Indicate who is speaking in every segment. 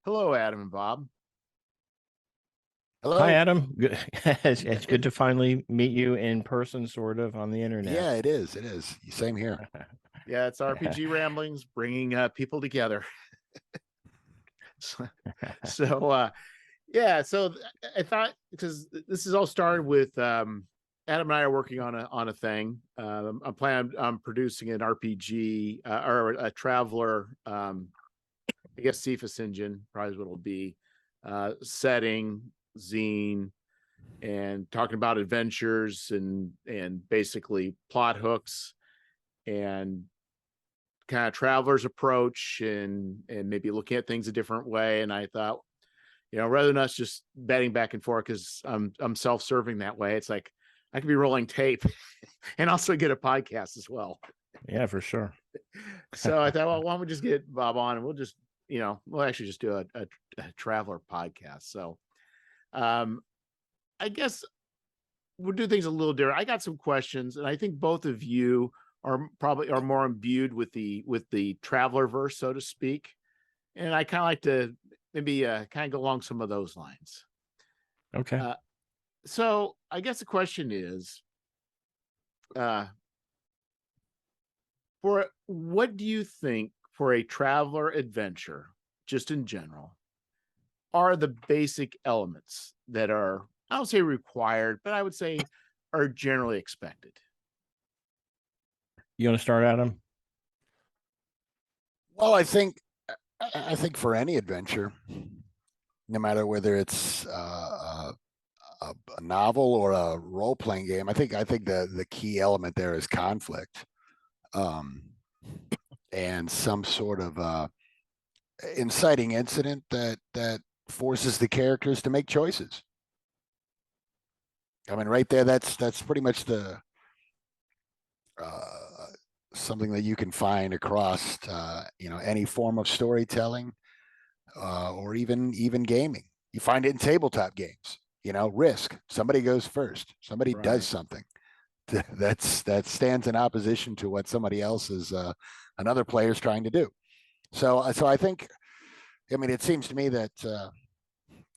Speaker 1: Hello, Adam and Bob.
Speaker 2: Hi,
Speaker 3: Hello.
Speaker 2: Adam. Good. It's good to finally meet you in person, sort of, on the internet.
Speaker 3: Yeah, it is. It is. Same here.
Speaker 1: Yeah, it's RPG Ramblings bringing people together. So I thought, because this is all started with Adam and I are working on a thing. I'm planning on producing an RPG or a Traveler. I guess Cephas engine probably is what it'll be. Setting, zine, and talking about adventures and basically plot hooks and kind of traveler's approach and maybe looking at things a different way. And I thought, rather than us just betting back and forth, because I'm self-serving that way, it's like I could be rolling tape and also get a podcast as well.
Speaker 2: Yeah, for sure.
Speaker 1: So I thought, well, why don't we just get Bob on and we'll just, we'll actually just do a traveler podcast. So I guess we'll do things a little different. I got some questions, and I think both of you are more imbued with the traveler verse, so to speak. And I kind of like to maybe kind of go along some of those lines.
Speaker 2: Okay.
Speaker 1: So I guess the question is, for what do you think for a traveler adventure, just in general, are the basic elements that are, I don't say required, but I would say are generally expected?
Speaker 2: You want to start, Adam?
Speaker 3: Well, I think for any adventure, no matter whether it's a novel or a role playing game, I think the key element there is conflict, and some sort of inciting incident that forces the characters to make choices. I mean, right there, that's pretty much the something that you can find across any form of storytelling, or even gaming. You find it in tabletop games. Risk. Somebody goes first. Somebody does something that stands in opposition to what somebody else is another player's trying to do. So I think, I mean, it seems to me that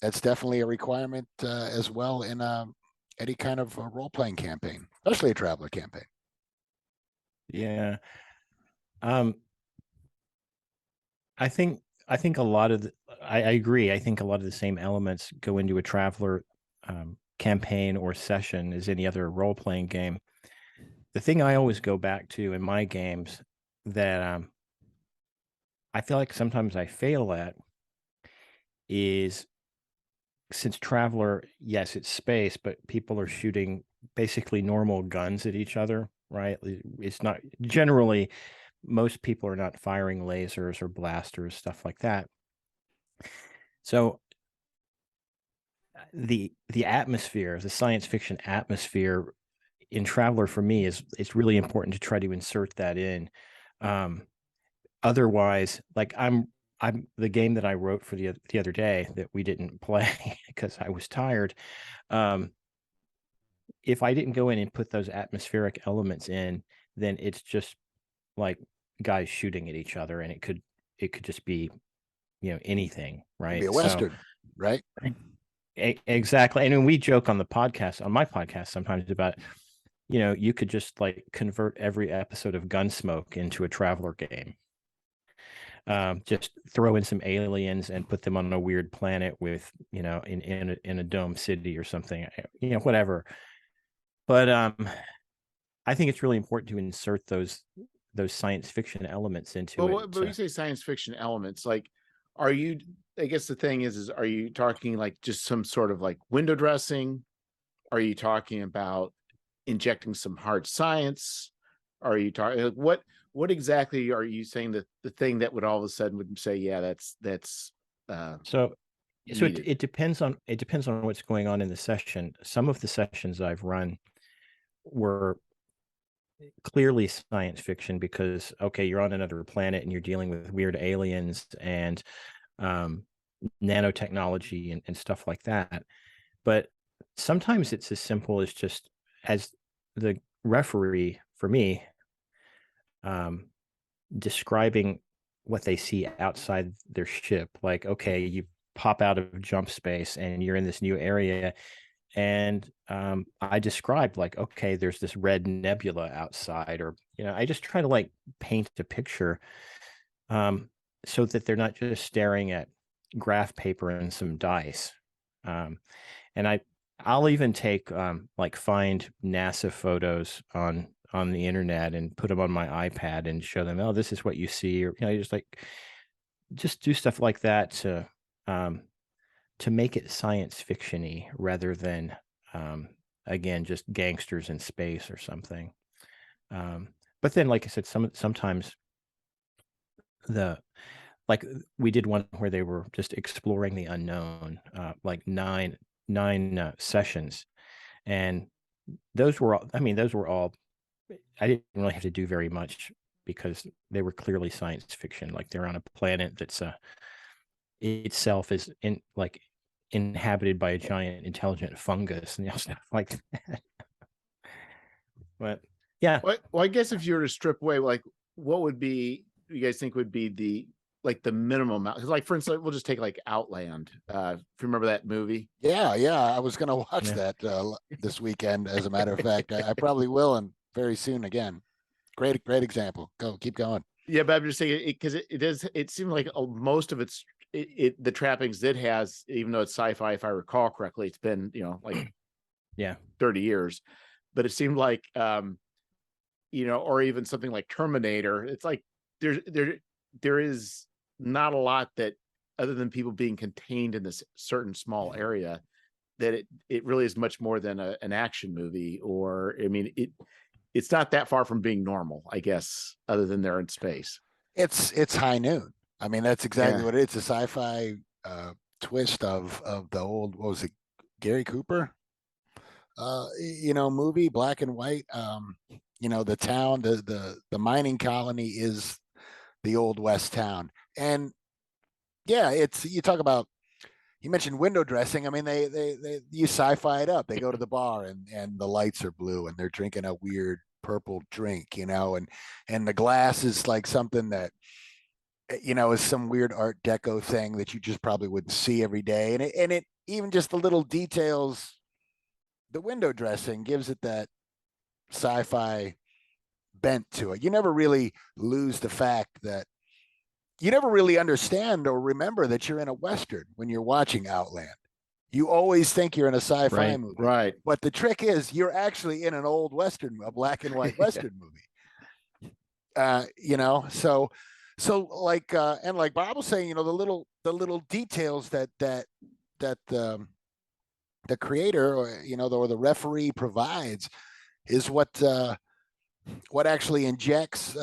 Speaker 3: that's definitely a requirement as well in any kind of role-playing campaign, especially a traveler campaign.
Speaker 2: Yeah. I think a lot of I agree. I think a lot of the same elements go into a traveler campaign or session as any other role-playing game. The thing I always go back to in my games that I feel like sometimes I fail at is, since traveler, yes, it's space, but people are shooting basically normal guns at each other, right? It's not generally, most people are not firing lasers or blasters, stuff like that. So the atmosphere, the science fiction atmosphere in Traveler for me it's really important to try to insert that in. Otherwise, like I'm the game that I wrote for the other day that we didn't play because I was tired. If I didn't go in and put those atmospheric elements in, then it's just like guys shooting at each other, and it could just be, anything, right?
Speaker 3: It'd be a Western, right?
Speaker 2: Exactly. And when we joke on my podcast sometimes about, you could just like convert every episode of Gunsmoke into a traveler game. Just throw in some aliens and put them on a weird planet with, in a dome city or something, whatever. But I think it's really important to insert those science fiction elements into it.
Speaker 1: But when you say science fiction elements, like, are you, I guess the thing is are you talking like just some sort of like window dressing? Are you talking about injecting some hard science? Are you talking, like, what exactly are you saying, that the thing that would all of a sudden would say, yeah, that's
Speaker 2: so it depends on what's going on in the session. Some of the sessions I've run were clearly science fiction because, okay, you're on another planet and you're dealing with weird aliens and nanotechnology and stuff like that. But sometimes it's as simple as just, as the referee for me, describing what they see outside their ship. Like, okay, you pop out of jump space and you're in this new area. And I described like, okay, there's this red nebula outside, or, I just try to like paint a picture so that they're not just staring at graph paper and some dice. And I'll even take like find NASA photos on the internet and put them on my iPad and show them, oh, this is what you see, or just do stuff like that to make it science fiction-y rather than again just gangsters in space or something. But then, like I said, sometimes like we did one where they were just exploring the unknown, like nine sessions, and those were all I didn't really have to do very much because they were clearly science fiction. Like they're on a planet that's itself is inhabited by a giant intelligent fungus and stuff like that. But yeah.
Speaker 1: Well, I guess if you were to strip away, like, what would be, you guys think would be the minimum amount? Because, like, for instance, we'll just take like Outland. If you remember that movie.
Speaker 3: Yeah, I was gonna watch that this weekend. As a matter of fact, I probably will, and very soon again. Great example. Keep going.
Speaker 1: Yeah, but I'm just saying because it seemed like most of it's the trappings it has, even though it's sci-fi, if I recall correctly, it's been like 30 years, but it seemed like or even something like Terminator. It's like there is not a lot that, other than people being contained in this certain small area, that it really is much more than an action movie. Or I mean, it's not that far from being normal, I guess, other than they're in space.
Speaker 3: It's high noon. I mean, that's exactly what it is. It's a sci-fi twist of the old, what was it, Gary Cooper movie, black and white. The town, the mining colony is the old West town. And yeah, you talk about, you mentioned window dressing. I mean, they you sci-fi it up. They go to the bar and the lights are blue and they're drinking a weird purple drink, and the glass is like something that is some weird Art Deco thing that you just probably wouldn't see every day. And it even just the little details, the window dressing gives it that sci-fi bent to it. You never really lose the fact that you never really understand or remember that you're in a Western when you're watching Outland. You always think you're in a sci-fi movie.
Speaker 1: Right.
Speaker 3: But the trick is you're actually in an old Western, a black and white Western movie. So like, and like Bob was saying, the little details that the creator or the referee provides is what actually injects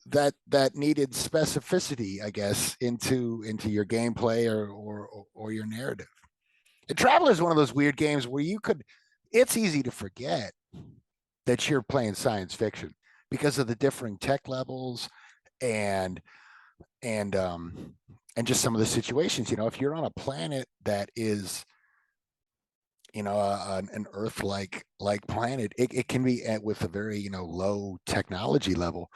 Speaker 3: that needed specificity, I guess, into your gameplay or your narrative. And Traveler is one of those weird games where it's easy to forget that you're playing science fiction because of the differing tech levels and just some of the situations. If you're on a planet that is an Earth-like planet, it can be with a very low technology level.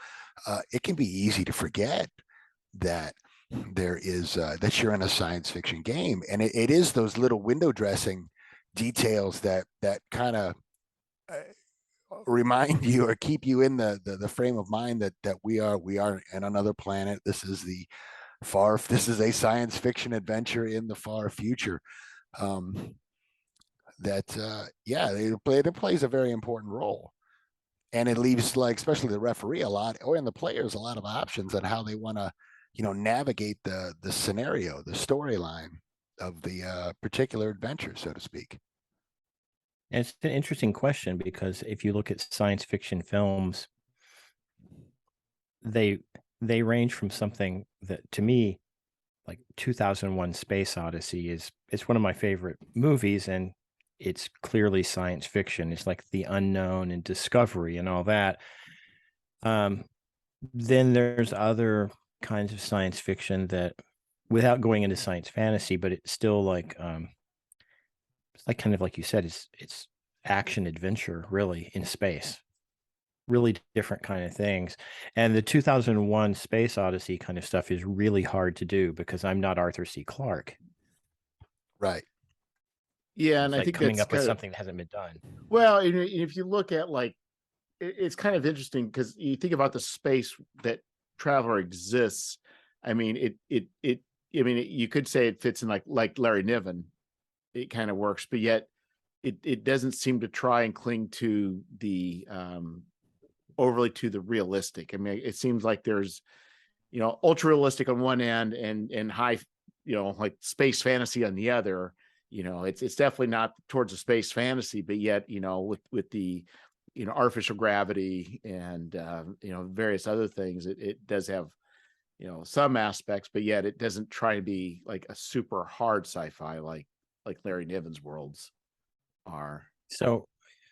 Speaker 3: It can be easy to forget that there is that you're in a science fiction game, and it is those little window dressing details that kind of remind you or keep you in the frame of mind that we are in another planet. This is a science fiction adventure in the far future. It plays a very important role, and it leaves, like, especially the referee and the players, a lot of options on how they want to navigate the scenario, the storyline of the particular adventure, so to speak.
Speaker 2: And it's an interesting question because if you look at science fiction films, they range from something that, to me, like 2001 Space Odyssey it's one of my favorite movies, and it's clearly science fiction. It's like the unknown and discovery and all that. Then there's other kinds of science fiction that, without going into science fantasy, but it's still like it's like, kind of like you said, it's action adventure really in space. really different kind of things. And the 2001 Space Odyssey kind of stuff is really hard to do because I'm not Arthur C. Clarke.
Speaker 3: Right.
Speaker 1: Yeah,
Speaker 2: It's
Speaker 1: and I
Speaker 2: like
Speaker 1: think
Speaker 2: coming
Speaker 1: that's
Speaker 2: up with
Speaker 1: kind of,
Speaker 2: something that hasn't been done.
Speaker 1: well, and if you look at like, it's kind of interesting because you think about the space that Traveler exists. I mean, you could say it fits in like Larry Niven. It kind of works, but yet it doesn't seem to try and cling to the overly to the realistic. I mean, it seems like there's, ultra realistic on one end and high, like space fantasy on the other. It's definitely not towards a space fantasy, but yet, with the, artificial gravity and, various other things, it does have, some aspects, but yet it doesn't try to be like a super hard sci-fi like Larry Niven's worlds are.
Speaker 2: So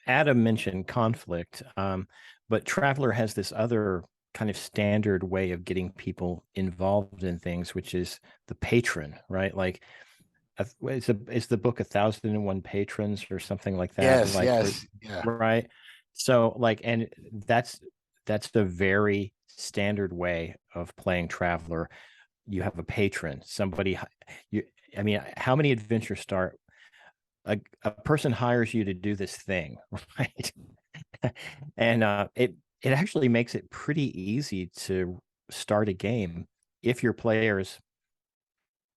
Speaker 2: Adam mentioned conflict, but Traveler has this other kind of standard way of getting people involved in things, which is the patron, right? Like is the book 1001 Patrons or something like that?
Speaker 3: Yes,
Speaker 2: Like,
Speaker 3: yes, yeah.
Speaker 2: right. So like, and that's the very standard way of playing Traveler. You have a patron, somebody I mean, how many adventures start a person hires you to do this thing, right? And it actually makes it pretty easy to start a game if your players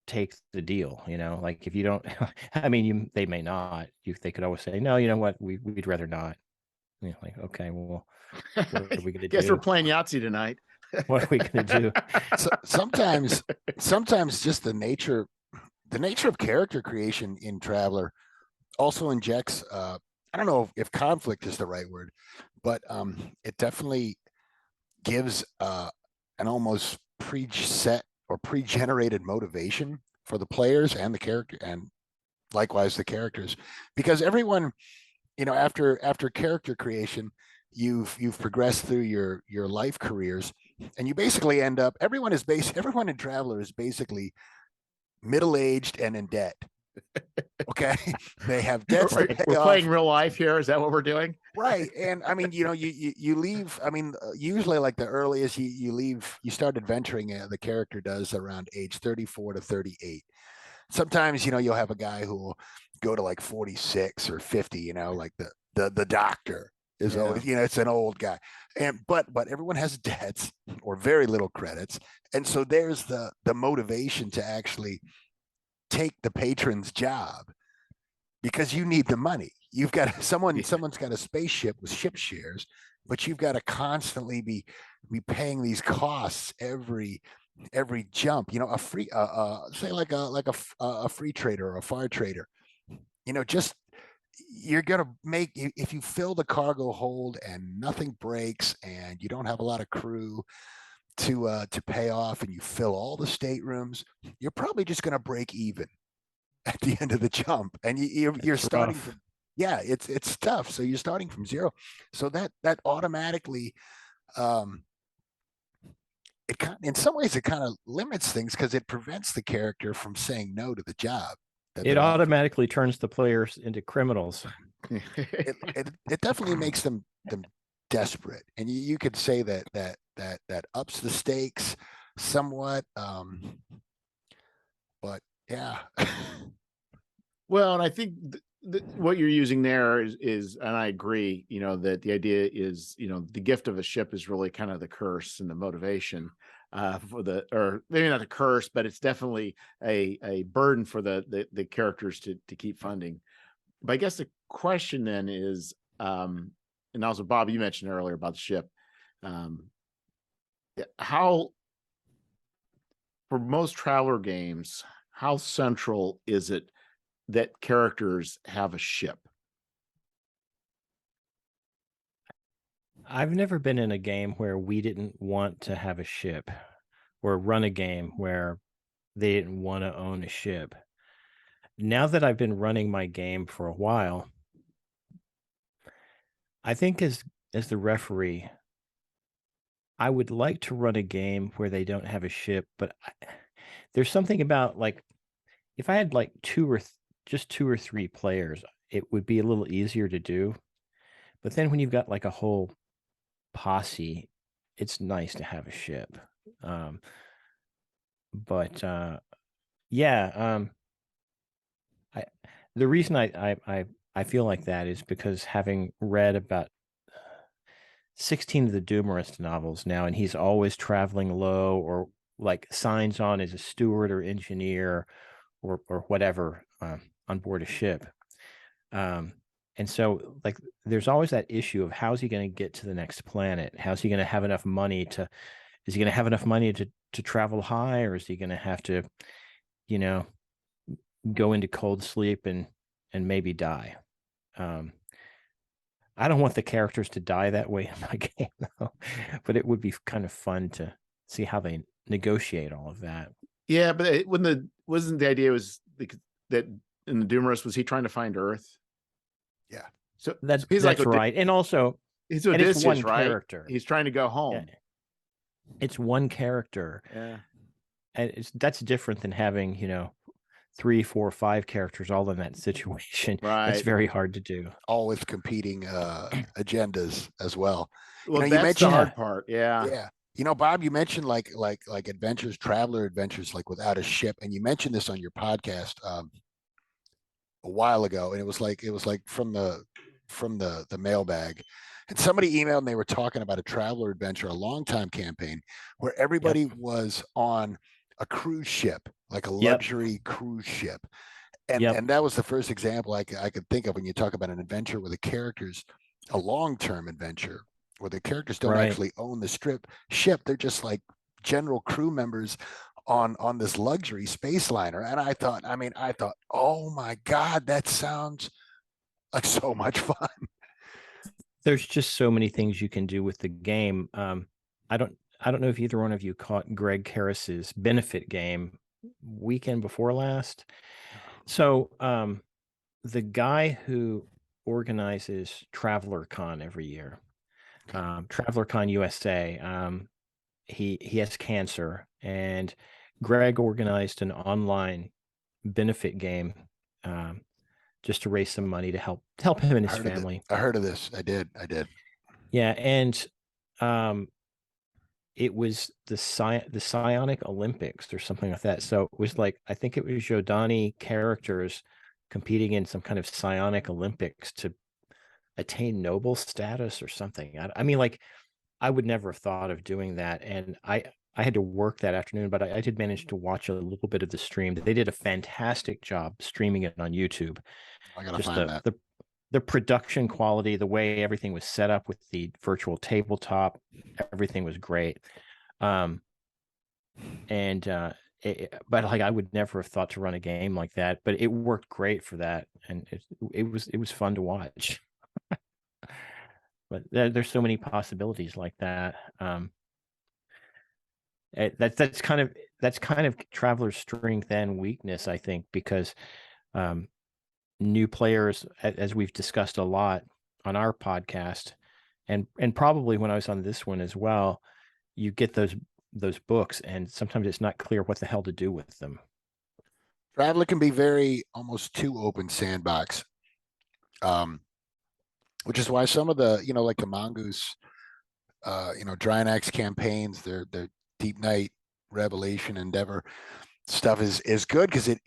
Speaker 2: take the deal. Like if you don't, I mean, they may not. They could always say, no, you know what, we'd rather not. Like, okay, well, what are we gonna
Speaker 1: Guess
Speaker 2: do?
Speaker 1: we're playing Yahtzee tonight.
Speaker 2: What are we gonna do?
Speaker 3: So sometimes just the nature of character creation in Traveler also injects I don't know if conflict is the right word, but it definitely gives an almost preset or pre-generated motivation for the players and the character, and likewise the characters, because everyone, after character creation, you've progressed through your life careers, and you basically end up, everyone in Traveler is basically middle-aged and in debt. Okay. They have debts to pay
Speaker 1: We're
Speaker 3: off.
Speaker 1: playing real life here. Is that what we're doing?
Speaker 3: Right. And I mean, you leave, I mean, usually like the earliest you leave, you start adventuring, the character does around age 34 to 38. Sometimes, you'll have a guy who will go to like 46 or 50, like the doctor is always, it's an old guy. And but everyone has debts or very little credits. And so there's the motivation to actually take the patron's job, because you need the money. You've got someone's got a spaceship with ship shares, but you've got to constantly be paying these costs every jump. A free say like a free trader or a fire trader. Just, you're gonna make, if you fill the cargo hold and nothing breaks and you don't have a lot of crew to pay off, and you fill all the staterooms, you're probably just going to break even at the end of the jump, and you're starting from, it's tough. So you're starting from zero. So that automatically, in some ways it kind of limits things, because it prevents the character from saying no to the job.
Speaker 2: It automatically turns the players into criminals.
Speaker 3: It definitely makes them desperate, and you could say that ups the stakes somewhat. But yeah.
Speaker 1: Well, and I think what you're using there is, and I agree, that the idea is, the gift of a ship is really kind of the curse and the motivation or maybe not a curse, but it's definitely a burden for the characters to keep funding. But I guess the question then is, and also Bob, you mentioned earlier about the ship, how, for most Traveler games, how central is it that characters have a ship?
Speaker 2: I've never been in a game where we didn't want to have a ship, or run a game where they didn't want to own a ship. Now that I've been running my game for a while, I think as the referee, I would like to run a game where they don't have a ship, but there's something about, like, if I had like just 2 or 3 players, it would be a little easier to do. But then when you've got like a whole posse, it's nice to have a ship. But yeah, I the reason I feel like that is because having read about 16 of the Doomerist novels now, and he's always traveling low or like signs on as a steward or engineer or whatever on board a ship. And so like there's always that issue of how's he going to get to the next planet? How's he going to have enough money to is he going to have enough money to travel high, or is he going to have to, you know, go into cold sleep and maybe die? I don't want the characters to die that way in my game, though, but it would be kind of fun to see how they negotiate all of that.
Speaker 1: Yeah, but wasn't the idea that in the Doomerist was he trying to find Earth?
Speaker 3: Yeah.
Speaker 1: So
Speaker 2: That's
Speaker 1: he's
Speaker 2: that's
Speaker 1: like
Speaker 2: right, and also
Speaker 1: he's
Speaker 2: and it's one
Speaker 1: Odysseus, right?
Speaker 2: character.
Speaker 1: He's trying to go home.
Speaker 2: Yeah. It's one character,
Speaker 1: Yeah.
Speaker 2: and that's different than having 3, 4, 5 characters all in that situation.
Speaker 1: Right.
Speaker 2: It's very hard to do.
Speaker 3: All with competing agendas as well.
Speaker 1: Well,
Speaker 3: you
Speaker 1: that's
Speaker 3: mentioned
Speaker 1: the hard part. Yeah.
Speaker 3: Yeah. Bob, you mentioned like adventures, traveler adventures, like without a ship, and you mentioned this on your podcast a while ago, and it was like from the mailbag, and somebody emailed and they were talking about a traveler adventure, a long time campaign where everybody was on a cruise ship, like a luxury cruise ship, and that was the first example I could think of when you talk about an adventure where the characters, a long-term adventure where the characters don't actually own the ship, they're just like general crew members on this luxury space liner. And I thought, oh my God, that sounds like so much fun.
Speaker 2: There's just so many things you can do with the game. I don't know if either one of you caught Greg Harris's benefit game weekend before last. So the guy who organizes Traveler Con every year, Traveler Con USA, he has cancer, and Greg organized an online benefit game just to raise some money to help him and his family.
Speaker 3: I heard of this. I did.
Speaker 2: Yeah, and it was the Psionic Olympics or something like that. So it was like, I think it was Yodani characters competing in some kind of Psionic Olympics to attain noble status or something. I mean, like, I would never have thought of doing that. And I had to work that afternoon, but I did manage to watch a little bit of the stream. They did a fantastic job streaming it on YouTube.
Speaker 3: I gotta find that.
Speaker 2: The production quality, the way everything was set up with the virtual tabletop, everything was great. But like, I would never have thought to run a game like that, but it worked great for that, and it was fun to watch. But there's so many possibilities like that. That's kind of Traveler's strength and weakness, I think, because new players, as we've discussed a lot on our podcast, and probably when I was on this one as well, you get those books, and sometimes it's not clear what the hell to do with them.
Speaker 3: Traveler can be almost too open sandbox, which is why some of the like the Mongoose, Drynax campaigns, their Deep Night, Revelation, Endeavor stuff is good because it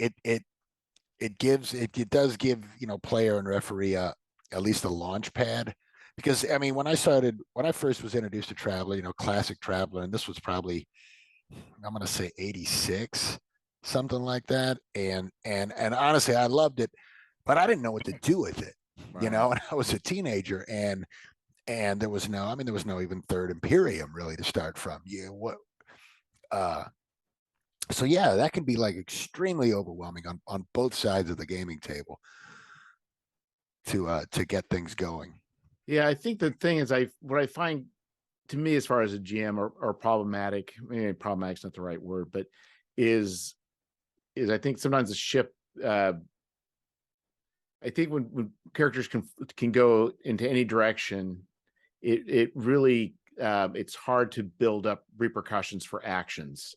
Speaker 3: does give player and referee at least a launch pad. Because I mean, when I first was introduced to Traveler, classic Traveler, and this was probably, I'm gonna say 86, something like that, and honestly, I loved it, but I didn't know what to do with it.
Speaker 1: Right.
Speaker 3: And I was a teenager, and there was no even Third Imperium really to start from. So yeah, that can be like extremely overwhelming on both sides of the gaming table to get things going.
Speaker 1: Yeah, I think the thing is, what I find, to me, as far as a GM or problematic, maybe problematic is not the right word, but is I think sometimes the ship, I think when characters can go into any direction, it really it's hard to build up repercussions for actions.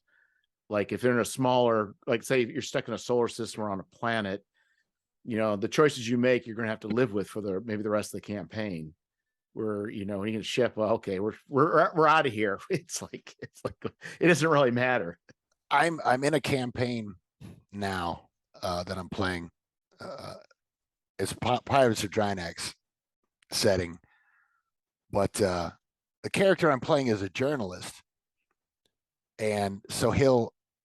Speaker 1: Like if they're in a smaller, like say you're stuck in a solar system or on a planet, the choices you make, you're going to have to live with for maybe the rest of the campaign. where, you know, he can ship, well, okay, we're out of here. It's like it doesn't really matter.
Speaker 3: I'm in a campaign now that I'm playing. It's Pirates of Drinax setting, but the character I'm playing is a journalist, and so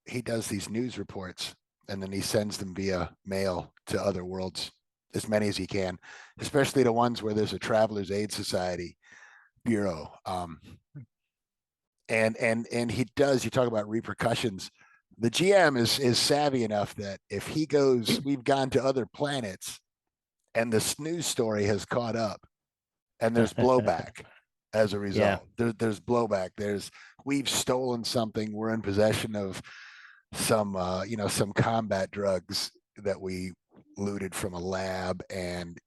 Speaker 3: he does these news reports, and then he sends them via mail to other worlds, as many as he can, especially the ones where there's a Travelers Aid Society bureau. And he does. You talk about repercussions. The GM is savvy enough that if he goes, we've gone to other planets, and this news story has caught up, and there's blowback as a result. There's blowback. We've stolen something. We're in possession of some some combat drugs that we looted from a lab, and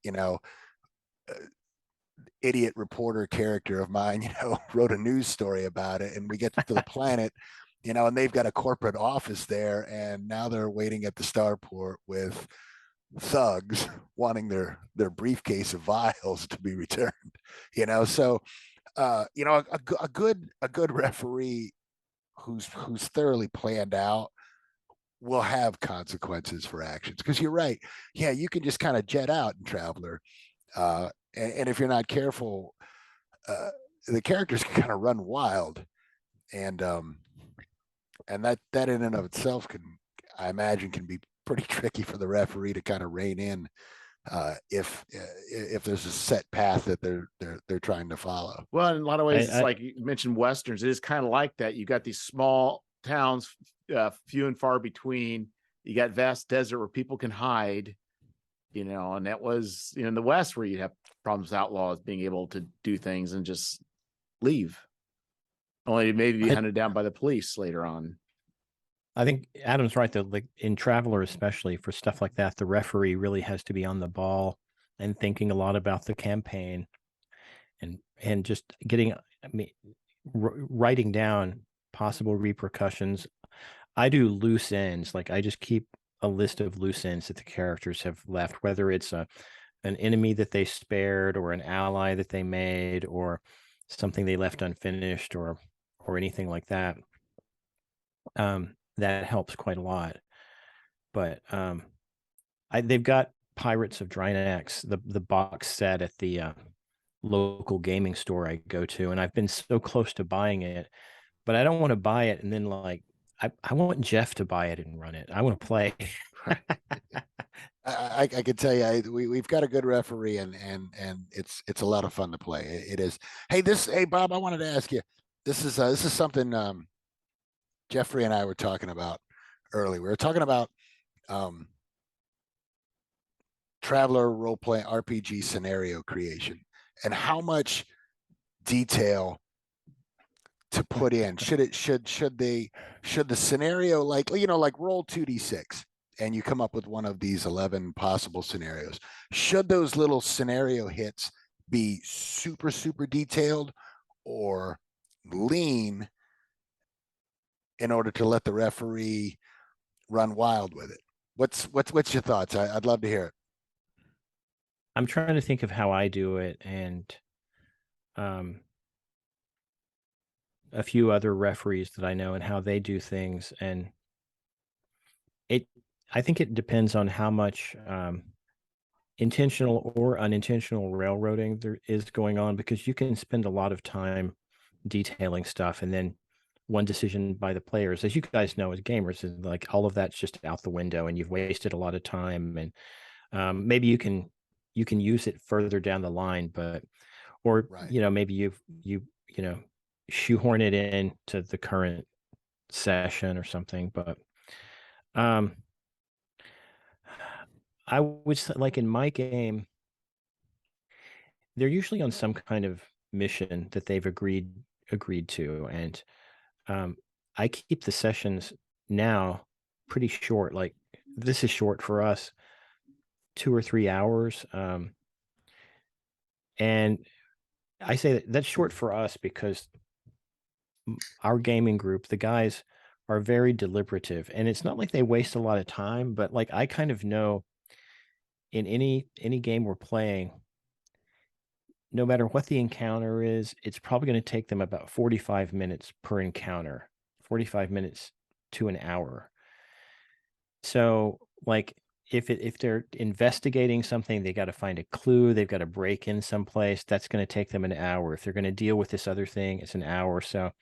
Speaker 3: idiot reporter character of mine, wrote a news story about it, and we get to the planet, and they've got a corporate office there, and now they're waiting at the starport with thugs wanting their briefcase of vials to be returned. So a good referee who's thoroughly planned out will have consequences for actions, because you're right. Yeah, you can just kind of jet out in Traveler, and if you're not careful, the characters can kind of run wild, and that in and of itself I imagine can be pretty tricky for the referee to kind of rein in if there's a set path that they're trying to follow.
Speaker 1: Well, in a lot of ways, it's like you mentioned Westerns. It is kind of like that. You got these small towns, few and far between. You got vast desert where people can hide, and that was in the West where you have problems with outlaws being able to do things and just leave, only maybe be hunted down by the police later on.
Speaker 2: I think Adam's right, though. Like in Traveler, especially for stuff like that, the referee really has to be on the ball and thinking a lot about the campaign, and just writing down possible repercussions. I do loose ends. Like I just keep a list of loose ends that the characters have left, whether it's an enemy that they spared, or an ally that they made, or something they left unfinished, or anything like that. That helps quite a lot. But they've got Pirates of Drinax, the box set at the local gaming store I go to, and I've been so close to buying it, but I don't want to buy it and then I want Jeff to buy it and run it. I want to play.
Speaker 3: I can tell you, we've got a good referee, and it's a lot of fun to play. It is. Hey, Bob, I wanted to ask you. This is something Jeffrey and I were talking about earlier. We were talking about Traveler role-playing RPG scenario creation and how much detail to put in. Should the scenario, like roll 2d6 and you come up with one of these 11 possible scenarios. Should those little scenario hits be super, super detailed, or lean in order to let the referee run wild with it? What's your thoughts? I'd love to hear it.
Speaker 2: I'm trying to think of how I do it, and a few other referees that I know and how they do things. And I think it depends on how much intentional or unintentional railroading there is going on, because you can spend a lot of time detailing stuff, and then one decision by the players, as you guys know as gamers, is like all of that's just out the window, and you've wasted a lot of time. And maybe you can use it further down the line, but
Speaker 3: Right.
Speaker 2: Maybe you shoehorn it in to the current session or something. But I would say, like in my game, they're usually on some kind of mission that they've agreed to, and I keep the sessions now pretty short. Like this is short for us, 2 or 3 hours, and I say that's short for us because our gaming group, the guys, are very deliberative, and it's not like they waste a lot of time, but like I kind of know in any game we're playing, no matter what the encounter is, it's probably going to take them about 45 minutes per encounter, 45 minutes to an hour. So like if they're investigating something, they got to find a clue, they've got to break in someplace, that's going to take them an hour. If they're going to deal with this other thing, it's an hour. So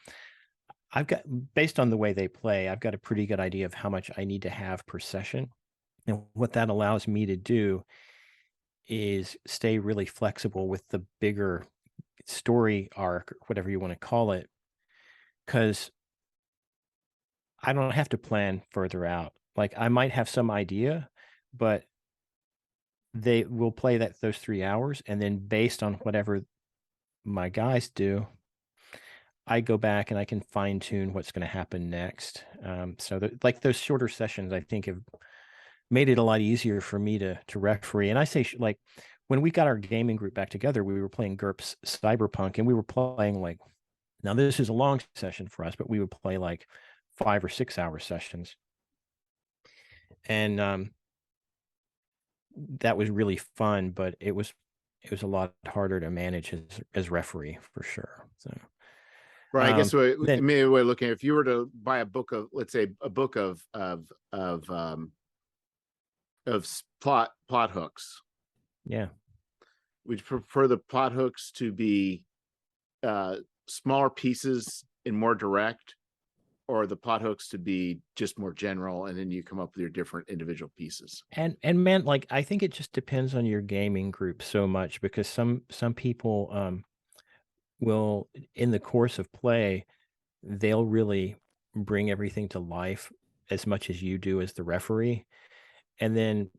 Speaker 2: I've got, based on the way they play, I've got a pretty good idea of how much I need to have per session. And what that allows me to do is stay really flexible with the bigger story arc, or whatever you want to call it, because I don't have to plan further out. Like I might have some idea, but they will play those 3 hours, and then based on whatever my guys do, I go back and I can fine tune what's going to happen next. So like those shorter sessions, I think have made it a lot easier for me to referee. And I say like when we got our gaming group back together, we were playing GURPS Cyberpunk, and we were playing like, now this is a long session for us, but we would play like 5 or 6 hour sessions. And that was really fun, but it was a lot harder to manage as referee for sure. So
Speaker 1: Right. I guess
Speaker 2: then,
Speaker 1: maybe we're looking, if you were to buy a book of, let's say a book of plot hooks,
Speaker 2: yeah.
Speaker 1: would you prefer the plot hooks to be smaller pieces and more direct, or the plot hooks to be just more general, and then you come up with your different individual pieces?
Speaker 2: And man, like I think it just depends on your gaming group so much, because some people will, in the course of play, they'll really bring everything to life as much as you do as the referee. And then,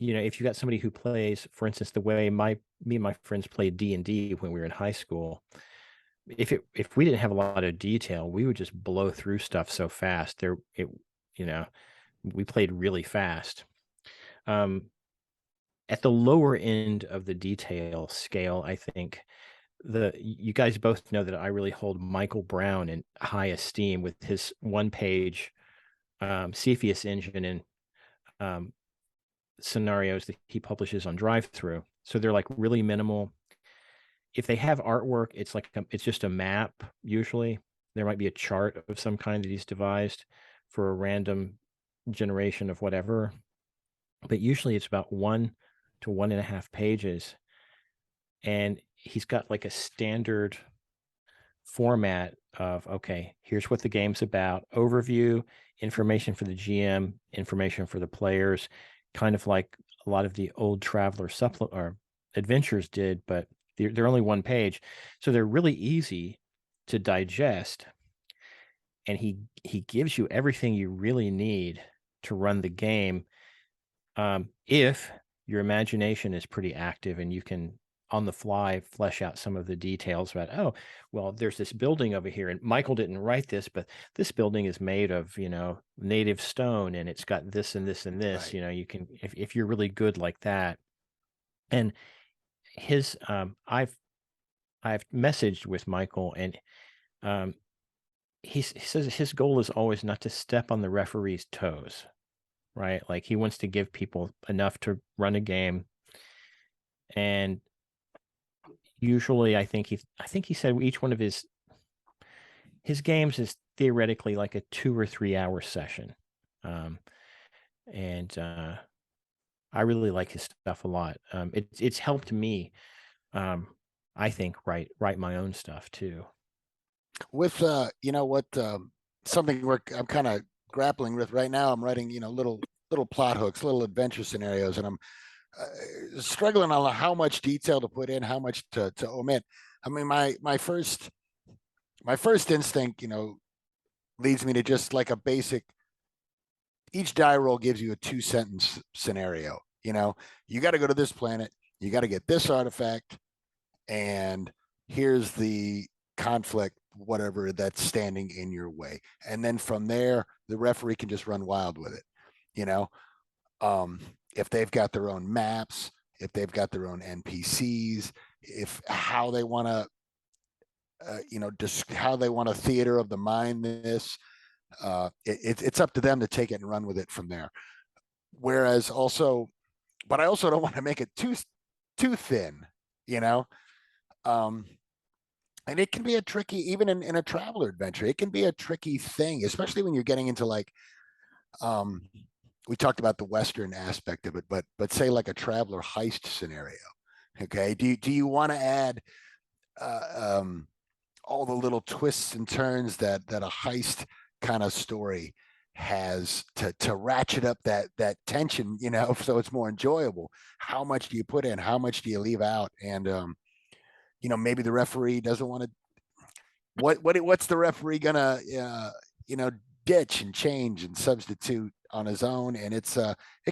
Speaker 2: if you got somebody who plays, for instance, the way me and my friends played D&D when we were in high school, if we didn't have a lot of detail, we would just blow through stuff so fast. We played really fast. At the lower end of the detail scale, I think you guys both know that I really hold Michael Brown in high esteem with his 1-page Cepheus engine and scenarios that he publishes on Drive-Thru. So they're like really minimal. If they have artwork, it's like it's just a map. Usually there might be a chart of some kind that he's devised for a random generation of whatever, but usually it's about 1 to 1.5 pages, and he's got like a standard format of, okay, here's what the game's about, overview, information for the GM, information for the players, kind of like a lot of the old Traveller supplement or adventures did, but they're only 1 page, so they're really easy to digest. And he gives you everything you really need to run the game, if your imagination is pretty active and you can on the fly flesh out some of the details about, oh, well, there's this building over here, and Michael didn't write this, but this building is made of native stone, and it's got this and this and this.
Speaker 3: Right.
Speaker 2: You can, if you're really good like that. And his I've messaged with Michael, and he says his goal is always not to step on the referee's toes, right? Like he wants to give people enough to run a game. And usually I think he said each one of his games is theoretically like a 2 or 3 hour session. And I really like his stuff a lot. It's helped me, I think, write my own stuff too.
Speaker 3: With something I'm kind of grappling with right now. I'm writing little plot hooks, little adventure scenarios, and I'm struggling on how much detail to put in, how much to omit. I mean, my first instinct, leads me to just like a basic. Each die roll gives you a 2-sentence scenario. You got to go to this planet, you got to get this artifact, and here's the conflict, whatever that's standing in your way. And then from there, the referee can just run wild with it. If they've got their own maps, if they've got their own NPCs, if how they want to, just how they want a theater of the mind this, it's up to them to take it and run with it from there. Whereas but I also don't want to make it too thin, And it can be a tricky, even in a traveler adventure, it can be a tricky thing, especially when you're getting into like, we talked about the Western aspect of it, but say like a traveler heist scenario. Okay. Do you want to add all the little twists and turns that a heist kind of story has to ratchet up that tension, so it's more enjoyable? How much do you put in? How much do you leave out? And maybe the referee doesn't want to. What's the referee gonna ditch and change and substitute on his own? And it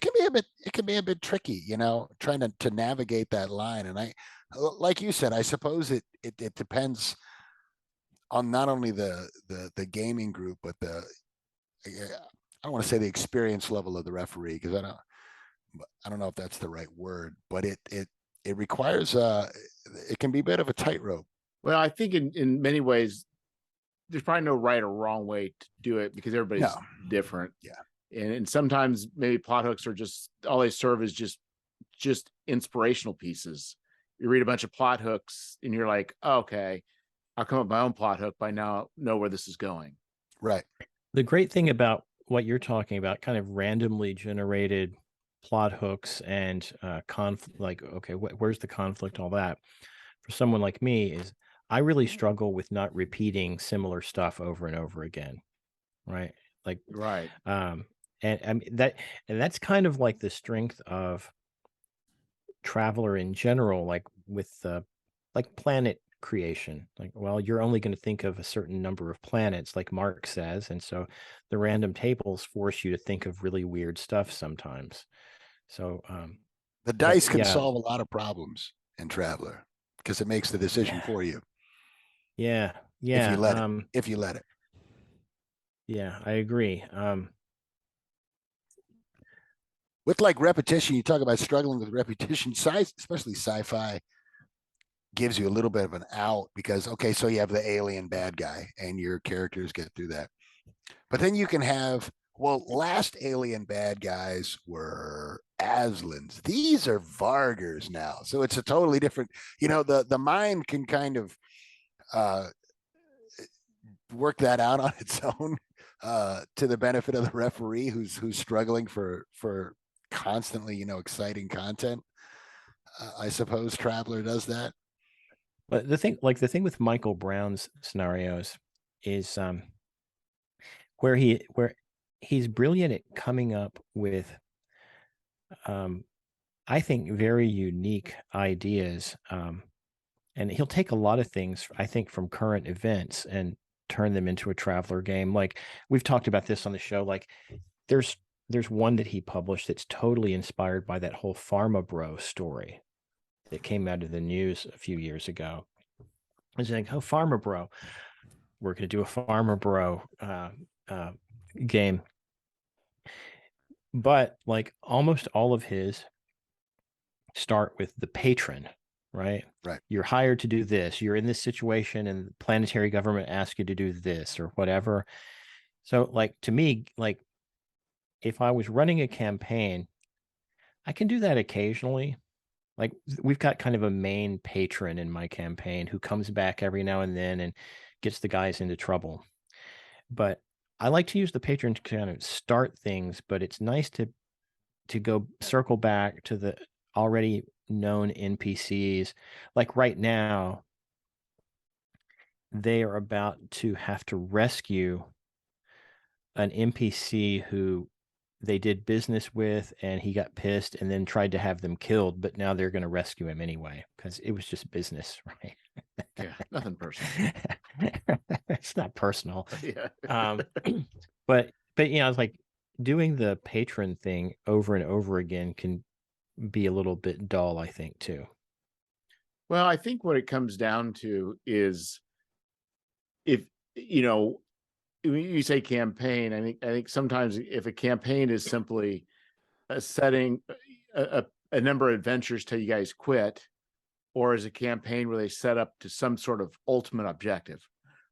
Speaker 3: can be a bit tricky, trying to navigate that line. And I, like you said, I suppose it depends on not only the gaming group, but I don't want to say the experience level of the referee, because I don't know if that's the right word, but it requires it can be a bit of a tightrope.
Speaker 1: Well, I think in many ways, there's probably no right or wrong way to do it, because everybody's different.
Speaker 3: Yeah.
Speaker 1: And sometimes maybe plot hooks are just, all they serve is just inspirational pieces. You read a bunch of plot hooks and you're like, oh, okay, I'll come up with my own plot hook by now, know where this is going.
Speaker 3: Right.
Speaker 2: The great thing about what you're talking about, kind of randomly generated plot hooks and conflict, like, okay, where's the conflict, all that, for someone like me, is I really struggle with not repeating similar stuff over and over again. Right. Like,
Speaker 1: Right.
Speaker 2: and I mean that's kind of like the strength of Traveler in general, like with like planet creation. Like, well, you're only going to think of a certain number of planets, like Mark says, and so the random tables force you to think of really weird stuff sometimes. So
Speaker 3: the dice can
Speaker 2: yeah,
Speaker 3: solve a lot of problems in Traveler, because it makes the decision for you.
Speaker 2: Yeah.
Speaker 3: If you let it.
Speaker 2: Yeah, I agree.
Speaker 3: With like repetition, you talk about struggling with repetition. Especially sci-fi gives you a little bit of an out, because okay, so you have the alien bad guy and your characters get through that, but then you can have, well, last alien bad guys were Aslans. These are Vargers now, so it's a totally different. The mind can kind of work that out on its own, to the benefit of the referee who's struggling for constantly exciting content. I suppose Traveler does that.
Speaker 2: But the thing with Michael Brown's scenarios is where he's brilliant at coming up with I think very unique ideas, and he'll take a lot of things, I think, from current events and turn them into a Traveler game. Like, we've talked about this on the show. Like, there's one that he published that's totally inspired by that whole Pharma Bro story that came out of the news a few years ago. It's like, oh, Pharma Bro, we're going to do a Pharma Bro game. But like almost all of his start with the patron, right?
Speaker 3: Right.
Speaker 2: You're hired to do this. You're in this situation and the planetary government asks you to do this or whatever. So like, to me, like, if I was running a campaign, I can do that occasionally. Like, we've got kind of a main patron in my campaign who comes back every now and then and gets the guys into trouble. But I like to use the patron to kind of start things, but it's nice to go circle back to the already known NPCs. Like right now, they are about to have to rescue an NPC who they did business with, and he got pissed and then tried to have them killed, but now they're going to rescue him anyway because it was just business, right?
Speaker 1: Yeah, nothing personal.
Speaker 2: It's not personal.
Speaker 1: Yeah.
Speaker 2: But it's like doing the patron thing over and over again can be a little bit dull, I think, too.
Speaker 1: Well, I think what it comes down to is, if when you say campaign, I think sometimes if a campaign is simply a setting a number of adventures till you guys quit, or is a campaign where they set up to some sort of ultimate objective.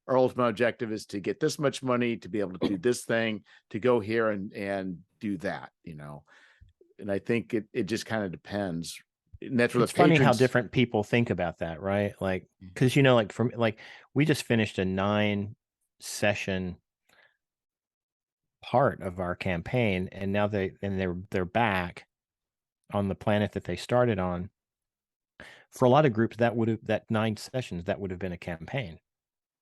Speaker 1: Our ultimate objective is to get this much money to be able to do this thing, to go here and do that, and I think it just kind of depends. and that's where
Speaker 2: It's
Speaker 1: the
Speaker 2: funny how
Speaker 1: patrons.
Speaker 2: different people think about that, right? Like, because you know, like from like we just finished a 9-session part of our campaign, and now they're back on the planet that they started on. For a lot of groups, that 9 sessions that would have been a campaign,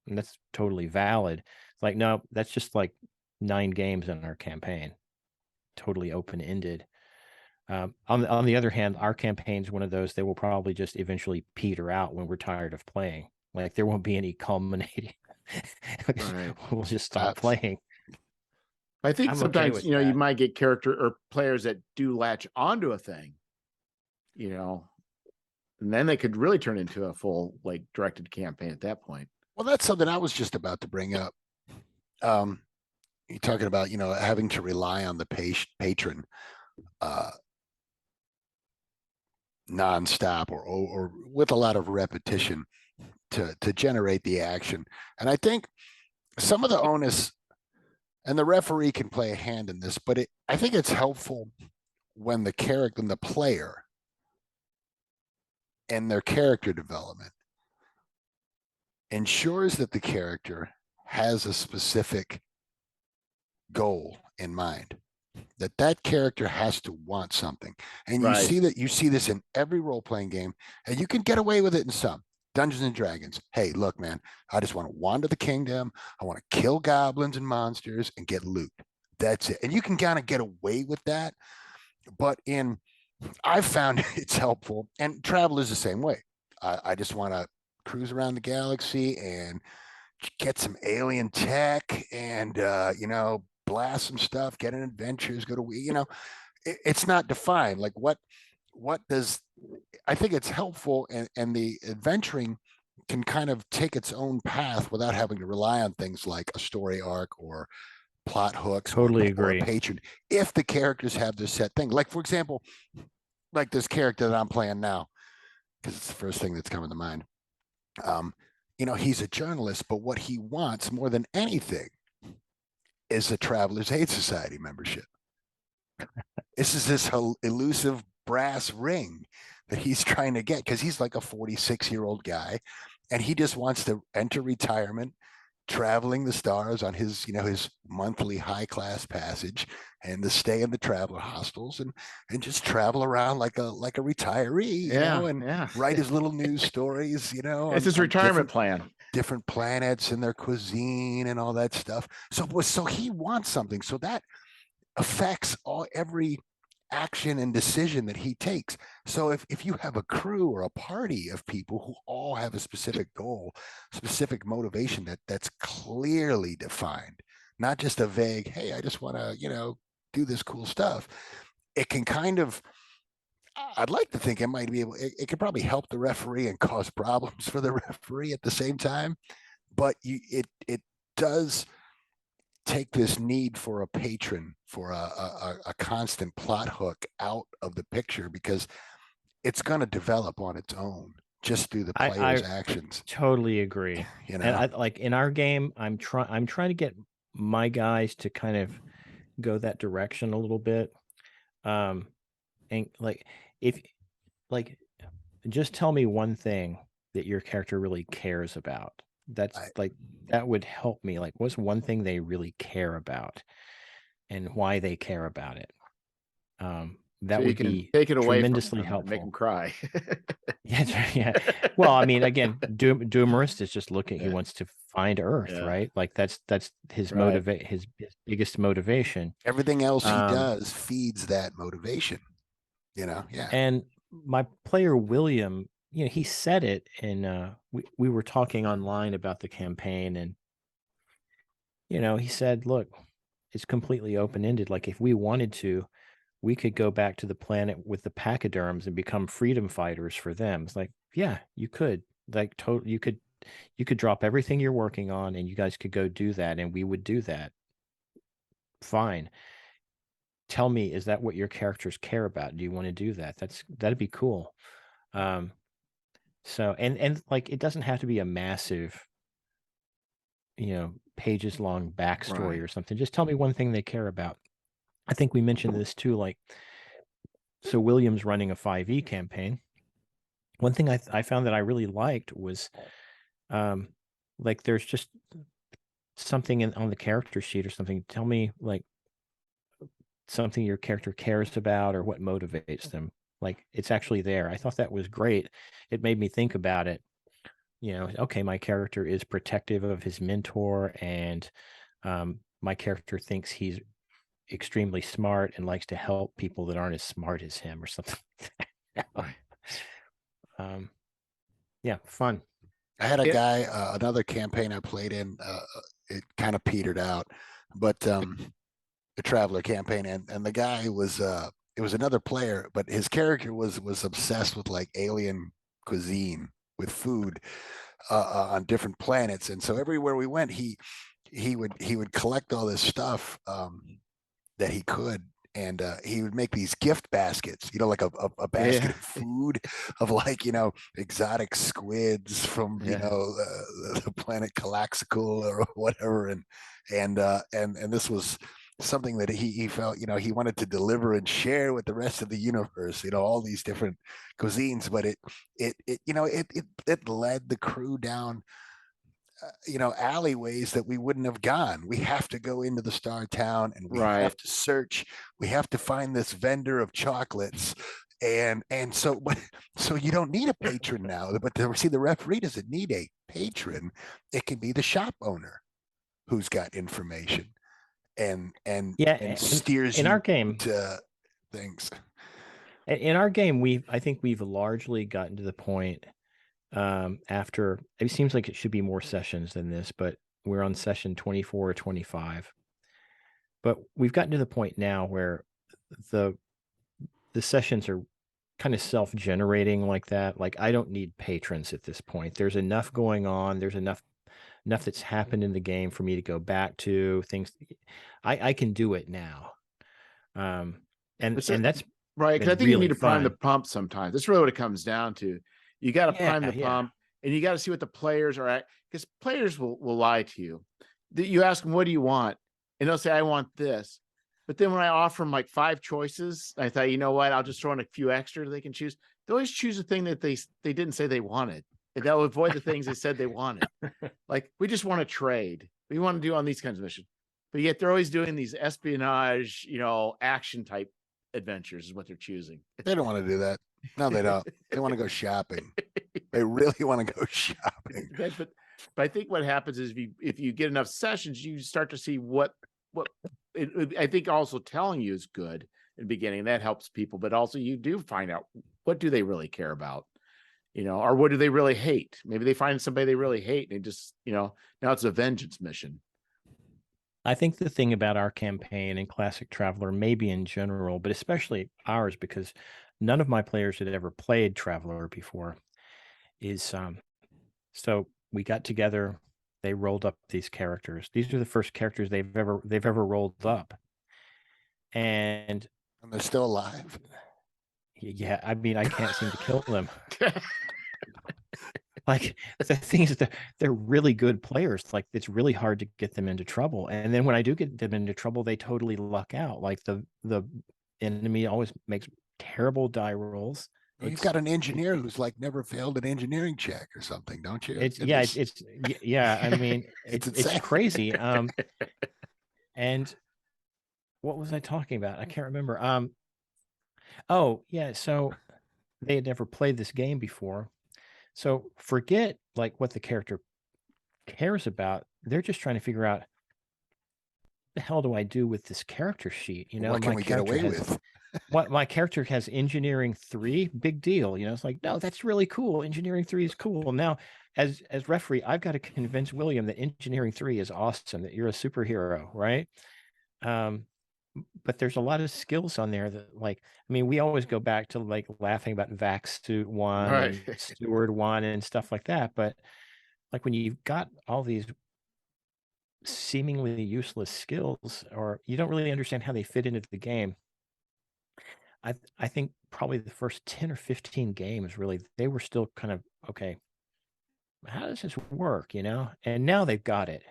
Speaker 2: and that's totally valid. It's like, no, that's just like 9 games in our campaign, totally open ended. On the other hand, our campaign's one of those that will probably just eventually peter out when we're tired of playing. Like there won't be any culminating.
Speaker 1: Right.
Speaker 2: We'll just stop playing.
Speaker 1: I think
Speaker 2: I'm okay
Speaker 1: sometimes,
Speaker 2: with
Speaker 1: you know, you
Speaker 2: that.
Speaker 1: might get character or players that do latch onto a thing, you know, and then they could really turn into a full like directed campaign at that point.
Speaker 3: Well, that's something I was just about to bring up. You're talking about, you know, having to rely on the patron nonstop or with a lot of repetition to generate the action. And I think some of the onus, and the referee can play a hand in this, but I think it's helpful when the character and the player and their character development ensures that the character has a specific goal in mind, that character has to want something. And you see this in every role-playing game, and you can get away with it in some. Dungeons and Dragons. Hey, look, man, I just want to wander the kingdom. I want to kill goblins and monsters and get loot. That's it. And you can kind of get away with that. But I've found it's helpful, and travel is the same way. I just want to cruise around the galaxy and get some alien tech and, you know, blast some stuff, get in adventures, go to, you know, it's not defined. Like what does, I think it's helpful, and the adventuring can kind of take its own path without having to rely on things like a story arc or plot hooks
Speaker 2: Totally
Speaker 3: or
Speaker 2: agree.
Speaker 3: a patron, if the characters have their set thing. Like, for example, like this character that I'm playing now, because it's the first thing that's coming to mind. You know, he's a journalist, but what he wants more than anything is a Travelers Aid Society membership. This is this elusive brass ring that he's trying to get, because he's like a 46-year-old guy, and he just wants to enter retirement, traveling the stars on his, you know, his monthly high-class passage, and to stay in the traveler hostels and just travel around like a retiree, you know, and write his little news stories, you know.
Speaker 1: It's his retirement plan.
Speaker 3: Different planets and their cuisine and all that stuff. So he wants something. So that affects every action and decision that he takes. So if you have a crew or a party of people who all have a specific goal, specific motivation that's clearly defined, not just a vague, hey, I just want to, you know, do this cool stuff, it can kind of, I'd like to think it might be able, it could probably help the referee and cause problems for the referee at the same time. But it does take this need for a patron, for a constant plot hook out of the picture, because it's going to develop on its own just through the player's actions.
Speaker 2: Totally agree.
Speaker 3: You know,
Speaker 2: and I, like in our game, I'm trying to get my guys to kind of go that direction a little bit. And like, if like, just tell me one thing that your character really cares about. That's like, that would help me. Like, what's one thing they really care about and why they care about it? That
Speaker 1: so
Speaker 2: would be
Speaker 1: take it away
Speaker 2: tremendously
Speaker 1: from them
Speaker 2: helpful.
Speaker 1: Make them cry.
Speaker 2: Yeah. Well, I mean, again, Doomerist is just looking. He wants to find Earth, right? Like that's his his biggest motivation.
Speaker 3: Everything else he does feeds that motivation. You know,
Speaker 2: And my player William, you know, he said it, and we were talking online about the campaign, and you know, he said, "Look, it's completely open ended. Like if we wanted to, we could go back to the planet with the pachyderms and become freedom fighters for them." It's like, yeah, you could. Like, you could drop everything you're working on, and you guys could go do that, and we would do that. Fine. Tell me, is that what your characters care about? Do you want to do that? That'd be cool. So, and like, it doesn't have to be a massive, you know, pages long backstory or something. Just tell me one thing they care about. I think we mentioned this too. Like, so William's running a 5e campaign, one thing I found that I really liked was like there's just something on the character sheet or something. Tell me like something your character cares about or what motivates them. Like it's actually there. I thought that was great. It made me think about it. You know, okay, my character is protective of his mentor, and my character thinks he's extremely smart and likes to help people that aren't as smart as him or something. Yeah, fun.
Speaker 3: I had a guy, another campaign I played in, it kind of petered out, but the Traveler campaign, and the guy was it was another player, but his character was obsessed with like alien cuisine, with food on different planets, and so everywhere we went, he would collect all this stuff that he could. And he would make these gift baskets, you know, like a basket of food of like, you know, exotic squids from, you know, the planet Calaxical or whatever. And this was something that he felt, you know, he wanted to deliver and share with the rest of the universe, you know, all these different cuisines. But it you know, it led the crew down you know, alleyways that we wouldn't have gone. We have to go into the Star Town, and we have to search. We have to find this vendor of chocolates, and so so you don't need a patron now. But see, the referee doesn't need a patron. It can be the shop owner who's got information and steers
Speaker 2: in
Speaker 3: you
Speaker 2: our game
Speaker 3: to things.
Speaker 2: In our game, I think we've largely gotten to the point after, it seems like it should be more sessions than this, but we're on session 24 or 25. But we've gotten to the point now where the sessions are kind of self-generating like that. Like I don't need patrons at this point. There's enough going on. There's enough that's happened in the game for me to go back to things. I can do it now. And that's
Speaker 1: right. Because I think
Speaker 2: really
Speaker 1: you need to prime the
Speaker 2: fun.
Speaker 1: pump sometimes. That's really what it comes down to. You got to prime the pump, and you got to see what the players are at, because players will lie to you. You ask them, what do you want? And they'll say, I want this. But then when I offer them like 5 choices, I thought, you know what, I'll just throw in a few extra they can choose. They always choose the thing that they didn't say they wanted. And they'll avoid the things they said they wanted. Like, we just want to trade. We want to do on these kinds of missions. But yet they're always doing these espionage, you know, action type adventures is what they're choosing.
Speaker 3: They don't want to do that. No, they don't. They want to go shopping. They really want to go shopping.
Speaker 1: But I think what happens is if you get enough sessions, you start to see what I think also telling you is good in the beginning. That helps people, but also you do find out what do they really care about, you know, or what do they really hate? Maybe they find somebody they really hate, and they just, you know, now it's a vengeance mission.
Speaker 2: I think the thing about our campaign and Classic Traveler, maybe in general, but especially ours, because none of my players had ever played Traveler before, is so we got together, they rolled up these characters. These are the first characters they've ever rolled up. And
Speaker 3: they're still alive.
Speaker 2: Yeah, I mean, I can't seem to kill them. Like the thing is that they're really good players. Like it's really hard to get them into trouble. And then when I do get them into trouble, they totally luck out. Like the enemy always makes terrible die rolls.
Speaker 3: Well, you've got an engineer who's like never failed an engineering check or something, don't you?
Speaker 2: Yeah. I mean, it's crazy. And what was I talking about? I can't remember. Oh yeah. So they had never played this game before. So forget like what the character cares about. They're just trying to figure out, what the hell do I do with this character sheet? You know,
Speaker 3: what can we get away with?
Speaker 2: What my character has engineering 3, big deal. You know, it's like, no, that's really cool. Engineering 3 is cool. Now, as referee, I've got to convince William that engineering 3 is awesome, that you're a superhero, right? But there's a lot of skills on there that, like, I mean, we always go back to like laughing about Vac Suit 1 and Stewart 1 and stuff like that. But like when you've got all these seemingly useless skills, or you don't really understand how they fit into the game, I think probably the first 10 or 15 games, really, they were still kind of, okay, how does this work, you know? And now they've got it.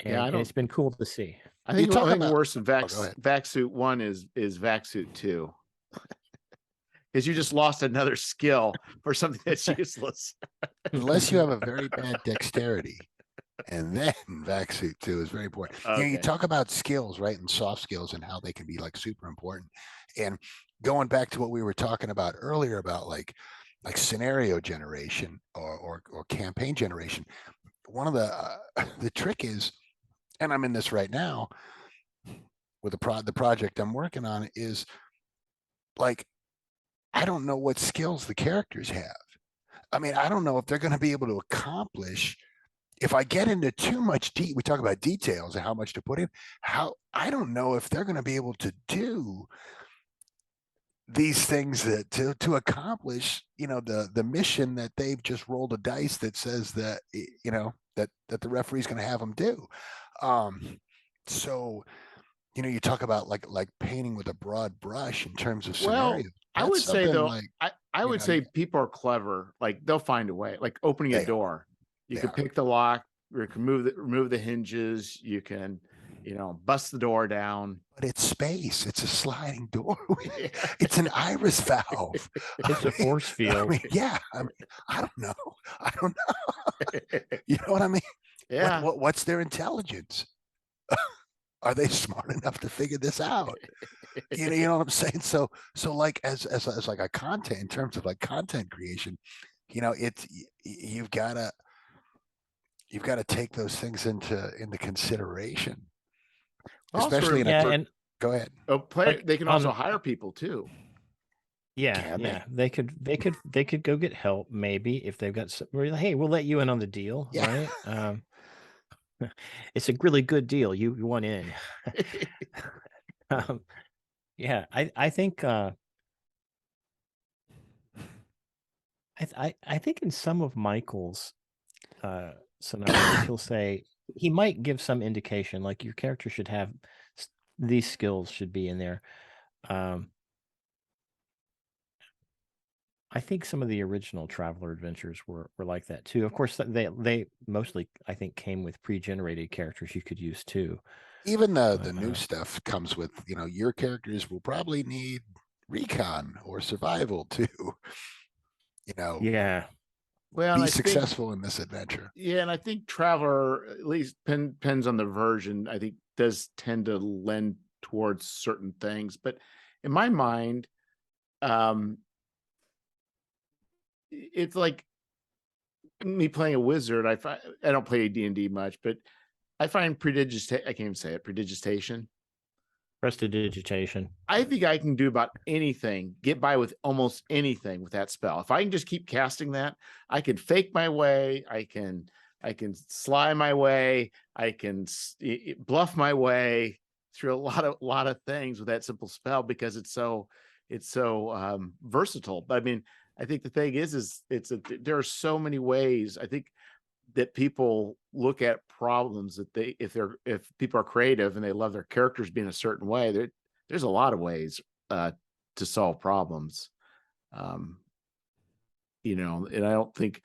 Speaker 2: And it's been cool to see.
Speaker 1: I think the worse than Vac Suit 1 is Vac Suit 2. is you just lost another skill for something that's useless.
Speaker 3: Unless you have a very bad dexterity. And then vac suit too is very important. You know, you
Speaker 1: Okay.
Speaker 3: talk about skills, right? And soft skills and how they can be like super important. And going back to what we were talking about earlier about like scenario generation or campaign generation, one of the trick is, and I'm in this right now with the project I'm working on, is like, I don't know what skills the characters have. I mean, I don't know if they're going to be able to accomplish. If I get into too much we talk about details and how much to put in, I don't know if they're going to be able to do these things that to accomplish, the mission that they've just rolled a dice that says that, that the referee's going to have them do. So, you talk about like painting with a broad brush in terms of scenario.
Speaker 1: I would say though,
Speaker 3: like,
Speaker 1: I would say people are clever. Like they'll find a way, like opening a door. You can pick the lock, or you can remove the hinges. You can, bust the door down.
Speaker 3: But it's space. It's a sliding door. It's an iris valve.
Speaker 2: It's a force field.
Speaker 3: I don't know. You know what I mean?
Speaker 1: Yeah.
Speaker 3: What's their intelligence? Are they smart enough to figure this out? You know what I'm saying? So like as like a content, in terms of like content creation, you've got to take those things into consideration. Especially go ahead.
Speaker 1: They can also hire people too.
Speaker 2: Yeah. They could go get help maybe if they've got hey, we'll let you in on the deal, right? It's a really good deal. You want in. I think I think in some of Michael's scenarios, he'll say he might give some indication, like your character should have these skills should be in there. I think some of the original Traveler adventures were like that too. Of course, they mostly, I think, came with pre-generated characters you could use too.
Speaker 3: Even the new stuff comes with, your characters will probably need recon or survival too.
Speaker 2: Yeah.
Speaker 3: Well, be successful in this adventure.
Speaker 1: Yeah, and I think Traveler, at least depends on the version, I think does tend to lend towards certain things. But in my mind, it's like me playing a wizard. I don't play D&D much, but I find prestidigitation. I can't even say it.
Speaker 2: Prestidigitation.
Speaker 1: I think I can do about anything, get by with almost anything with that spell. If I can just keep casting that, I can fake my way. I can sly my way. I can bluff my way through a lot of things with that simple spell because it's so versatile. But I mean, I think the thing is there are so many ways. I think that people look at problems that if people are creative and they love their characters being a certain way, there's a lot of ways to solve problems. And I don't think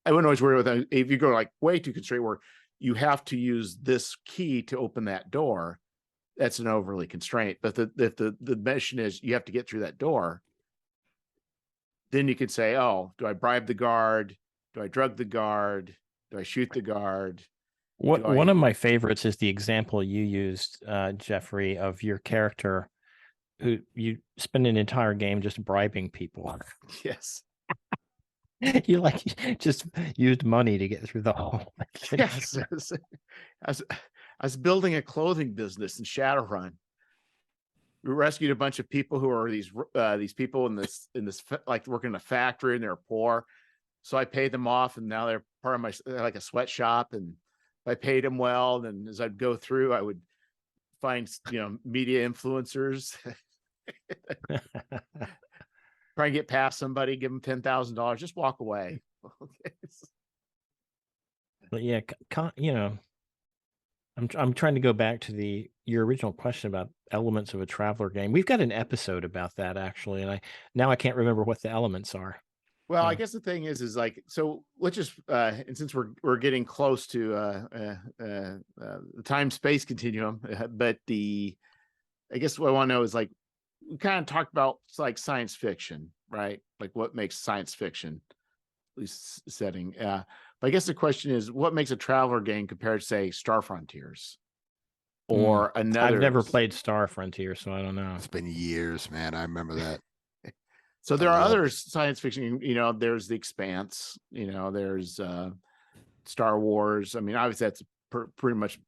Speaker 1: I wouldn't always worry with that. If you go like way too constrained where you have to use this key to open that door, that's an overly constraint. But if the mission is you have to get through that door, then you could say, oh, do I bribe the guard? Do I drug the guard? Do I shoot the guard?
Speaker 2: One of my favorites is the example you used, Jeffrey, of your character who you spend an entire game just bribing people.
Speaker 1: Yes.
Speaker 2: You just used money to get through the whole.
Speaker 1: Yes. I was building a clothing business in Shadowrun. We rescued a bunch of people who are these people in this like working in a factory and they're poor. So I paid them off and now they're part of like a sweatshop. And I paid them well. And as I'd go through, I would find, media influencers, try and get past somebody, give them $10,000, just walk away. Okay.
Speaker 2: But yeah, I'm trying to go back to your original question about elements of a Traveler game. We've got an episode about that actually, and I can't remember what the elements are.
Speaker 1: Well, I guess the thing is like, so let's just and since we're getting close to the time-space continuum, but I guess what I want to know is like we kind of talked about like science fiction, right? Like what makes science fiction, at least setting. But I guess the question is, what makes a traveler game compared to, say, Star Frontiers or another?
Speaker 2: I've never played Star Frontier, so I don't know.
Speaker 3: It's been years, man. I remember that.
Speaker 1: So there
Speaker 3: I
Speaker 1: are
Speaker 3: loved
Speaker 1: other
Speaker 3: it.
Speaker 1: science fiction, there's The Expanse, there's Star Wars. I mean, obviously that's pretty much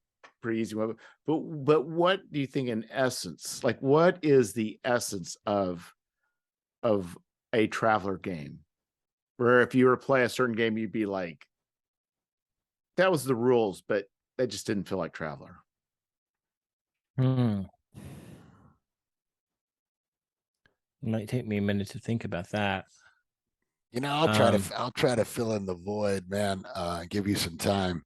Speaker 1: pretty easy one, but what do you think in essence, like what is the essence of a traveler game? Where if you were to play a certain game, you'd be like, that was the rules, but that just didn't feel like Traveler.
Speaker 2: It might take me a minute to think about that.
Speaker 3: I'll try to fill in the void, man. Give you some time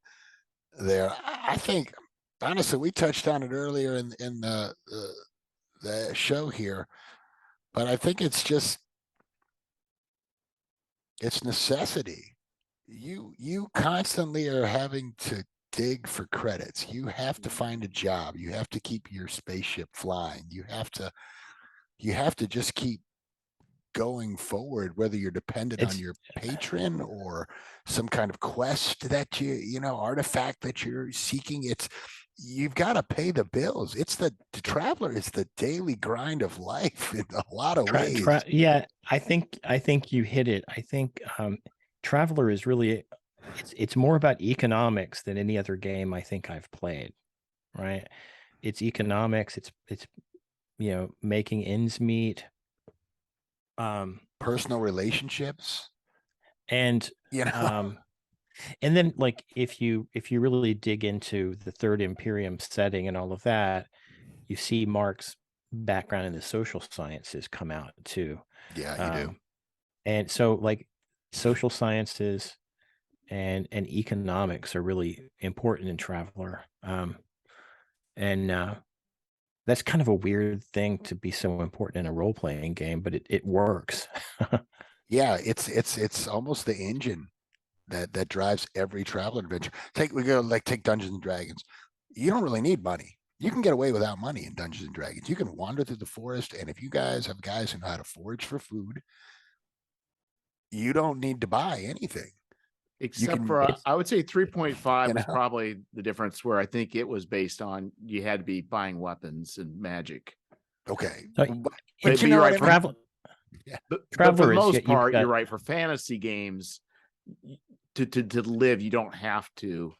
Speaker 3: there. I think honestly, we touched on it earlier in the show here, but I think it's necessity. You constantly are having to dig for credits. You have to find a job. You have to keep your spaceship flying. You have to just keep going forward, whether you're dependent on your patron or some kind of quest that artifact that you're seeking. You've got to pay the bills. The traveler is the daily grind of life in a lot of ways.
Speaker 2: Yeah, I think you hit it. I think Traveler is really, it's more about economics than any other game I think I've played, right? It's economics. It's making ends meet.
Speaker 3: Personal relationships,
Speaker 2: and and then like if you really dig into the Third Imperium setting and all of that, you see Mark's background in the social sciences come out too.
Speaker 3: Yeah, you do.
Speaker 2: And so like social sciences and economics are really important in Traveler. And that's kind of a weird thing to be so important in a role-playing game, but it works.
Speaker 3: Yeah, it's almost the engine that drives every travel adventure. Take Dungeons and Dragons. You don't really need money. You can get away without money in Dungeons and Dragons. You can wander through the forest, and if you guys have guys who know how to forage for food, you don't need to buy anything.
Speaker 1: Except for, I would say 3.5 was probably the difference, where I think it was based on you had to be buying weapons and magic.
Speaker 3: Okay.
Speaker 1: But you're right. But for the most part, you're right. For fantasy games, to live, you don't have to.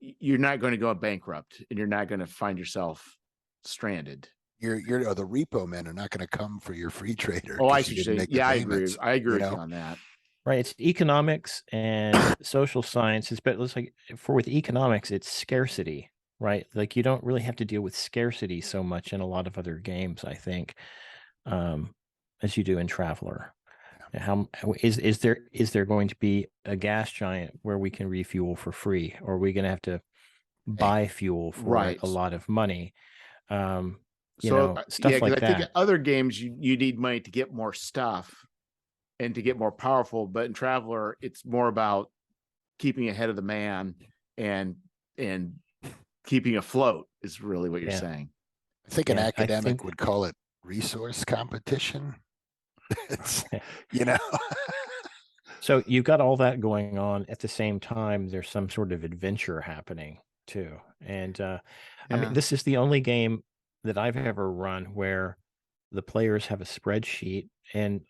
Speaker 1: You're not going to go bankrupt, and you're not going to find yourself stranded.
Speaker 3: The repo men are not going to come for your free trader.
Speaker 1: Oh, I see. Yeah, I agree. I agree with you on that.
Speaker 2: Right. It's economics and social sciences, but it's like with economics, it's scarcity, right? Like you don't really have to deal with scarcity so much in a lot of other games, I think, as you do in Traveler. How is there going to be a gas giant where we can refuel for free, or are we going to have to buy fuel for a lot of money? Stuff like that.
Speaker 1: I think other games you need money to get more stuff and to get more powerful, but in Traveler, it's more about keeping ahead of the man and keeping afloat is really what you're saying.
Speaker 3: I think an academic would call it resource competition. It's,
Speaker 2: So you've got all that going on at the same time. There's some sort of adventure happening too. And I mean, this is the only game that I've ever run where the players have a spreadsheet and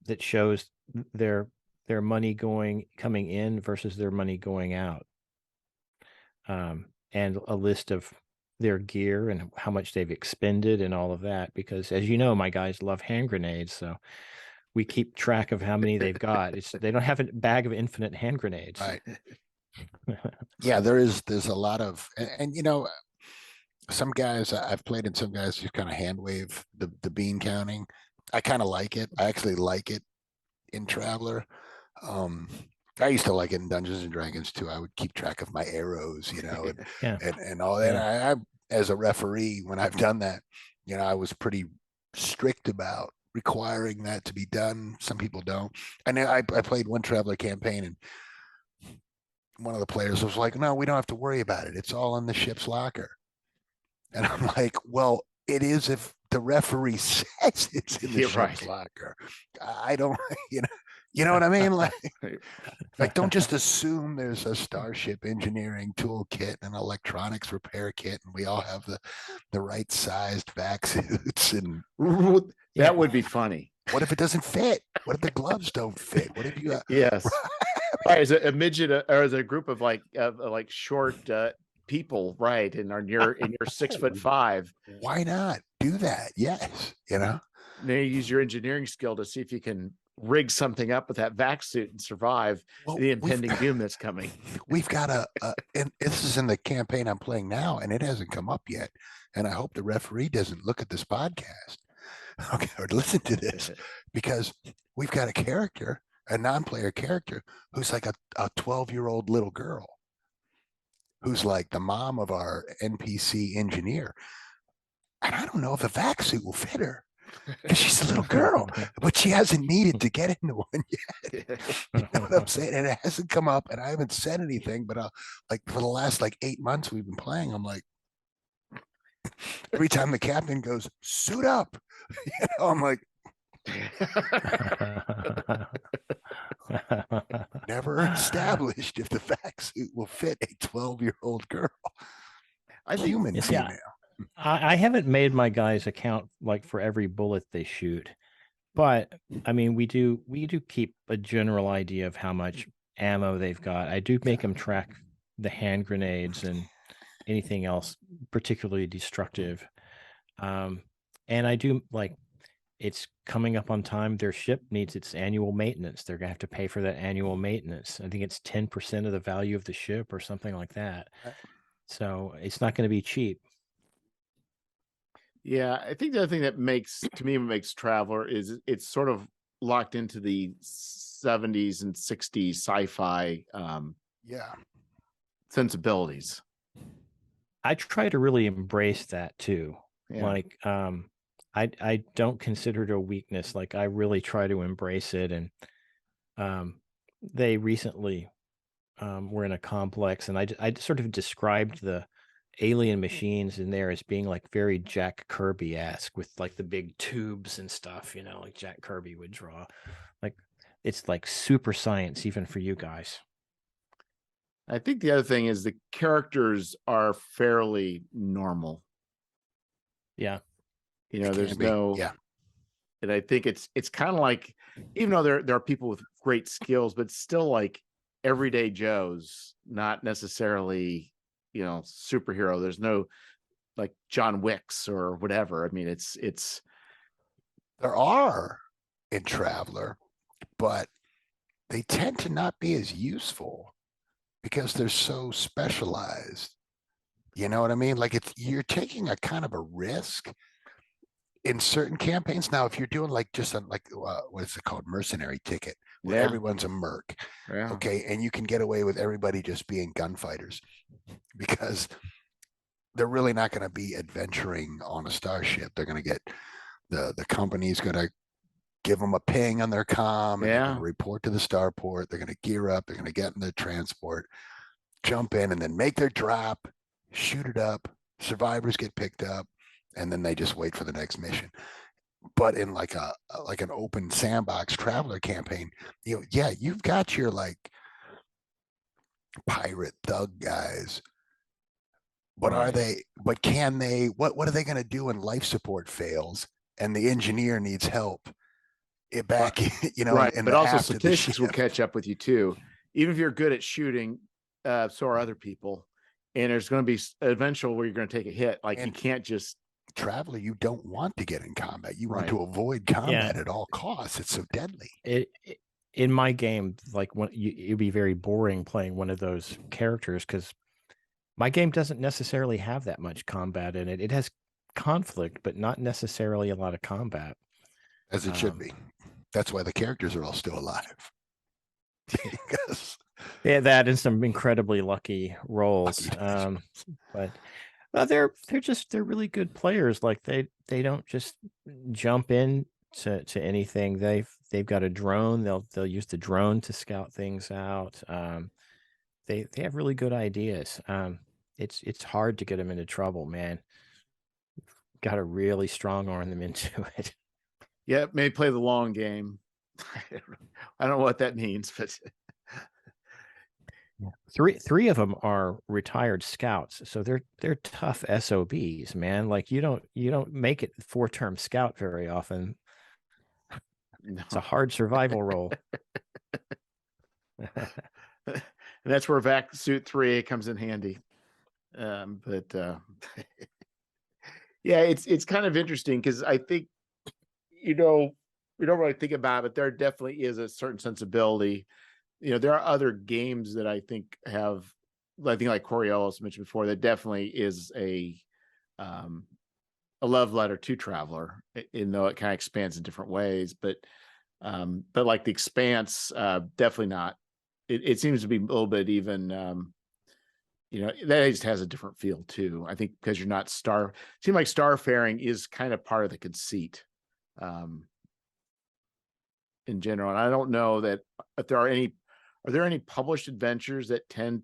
Speaker 2: that shows their money coming in versus their money going out, and a list of their gear and how much they've expended and all of that. Because as you know, my guys love hand grenades, so we keep track of how many they've got. They don't have a bag of infinite hand grenades.
Speaker 3: Right. Yeah, there's a lot of and some guys I've played in, some guys just kind of hand wave the bean counting. I kind of like it. I actually like it in Traveler. I used to like it in Dungeons and Dragons too. I would keep track of my arrows, and all that. I as a referee, when I've done that, I was pretty strict about requiring that to be done. Some people don't. And I played one Traveler campaign, and one of the players was like, "No, we don't have to worry about it. It's all in the ship's locker." And I'm like, "Well, it is if the referee says it's in the
Speaker 1: Yeah,
Speaker 3: ship's
Speaker 1: right.
Speaker 3: locker. I don't, you know what I mean? Like don't just assume there's a Starship engineering toolkit and electronics repair kit, and we all have the right sized vac suits. And
Speaker 1: that would be funny.
Speaker 3: what if it doesn't fit? What if the gloves don't fit? What if you got
Speaker 1: Yes. Right, as a midget or as a group of like short people, right? And in your 6'5",
Speaker 3: why not do that? Yes,
Speaker 1: Then you use your engineering skill to see if you can rig something up with that vac suit and survive the impending doom that's coming.
Speaker 3: We've got and this is in the campaign I'm playing now, and it hasn't come up yet. And I hope the referee doesn't look at this podcast, okay, or listen to this, because we've got a character, a non-player character, who's like a 12-year-old little girl, who's like the mom of our NPC engineer. And I don't know if a vac suit will fit her, because she's a little girl, but she hasn't needed to get into one yet. You know what I'm saying? And it hasn't come up, and I haven't said anything, but like for the last 8 months we've been playing, I'm like, every time the captain goes, suit up, I'm like, never established if the vac suit will fit a 12-year-old girl.
Speaker 1: I think
Speaker 3: Human female.
Speaker 2: I haven't made my guys account like for every bullet they shoot, but I mean, we do keep a general idea of how much ammo they've got. I do make them track the hand grenades and anything else particularly destructive. And I do, like, it's coming up on time. Their ship needs its annual maintenance. They're gonna have to pay for that annual maintenance. I think it's 10% of the value of the ship or something like that. So it's not going to be cheap.
Speaker 1: Yeah, I think the other thing that makes Traveler is it's sort of locked into the 70s and 60s sci-fi sensibilities.
Speaker 2: I try to really embrace that too.
Speaker 1: Yeah.
Speaker 2: Like I don't consider it a weakness. Like I really try to embrace it. And they recently were in a complex, and I sort of described the alien machines in there as being like very Jack Kirby-esque, with like the big tubes and stuff, like Jack Kirby would draw. Like it's like super science even for you guys.
Speaker 1: I think the other thing is the characters are fairly normal.
Speaker 2: Yeah.
Speaker 1: There's no, and I think it's kind of like, even though there are people with great skills, but still like everyday Joes, not necessarily, superhero. There's no like John Wicks or whatever. I mean, it's
Speaker 3: there are in Traveler, but they tend to not be as useful because they're so specialized. You know what I mean? Like you're taking a kind of a risk in certain campaigns. Now, if you're doing like just what is it called, mercenary ticket, where everyone's a merc, okay, and you can get away with everybody just being gunfighters, because they're really not going to be adventuring on a starship. They're going to get the company's going to give them a ping on their comm, and they're going to report to the starport. They're going to gear up. They're going to get in the transport, jump in, and then make their drop, shoot it up. Survivors get picked up, and then they just wait for the next mission. But in like an open sandbox Traveler campaign, you've got your like pirate thug guys. But are they? But can they? What are they going to do when life support fails and the engineer needs help? Back,
Speaker 1: right.
Speaker 3: And
Speaker 1: but also statistics will catch up with you too. Even if you're good at shooting, so are other people. And there's going to be eventual where you're going to take a hit. Like you can't just
Speaker 3: Traveler. You don't want to get in combat. You want to avoid combat at all costs. It's so deadly.
Speaker 2: In my game, like it'd be very boring playing one of those characters, because my game doesn't necessarily have that much combat in it. It has conflict, but not necessarily a lot of combat.
Speaker 3: As it should be. That's why the characters are all still alive.
Speaker 2: That and some incredibly lucky rolls. But they're really good players. Like they don't just jump in to anything. They've got a drone. They'll use the drone to scout things out. They have really good ideas. It's hard to get them into trouble, man. got to really strong arm them into it.
Speaker 1: Yeah, maybe play the long game. I don't know what that means, but
Speaker 2: Three of them are retired scouts, so they're tough SOBs, man. Like you don't make it 4-term scout very often.
Speaker 1: no.
Speaker 2: It's a hard survival role.
Speaker 1: And that's where Vac Suit 3 comes in handy. But yeah, it's kind of interesting because I think, we don't really think about it, but there definitely is a certain sensibility. There are other games that I think have, I think like Coriolis mentioned before, that definitely is a love letter to Traveler, even though it kind of expands in different ways. But like the Expanse, definitely not. It seems to be a little bit even, that just has a different feel too. I think because you're not it seems like starfaring is kind of part of the conceit in general. And I don't know that if are there any published adventures that tend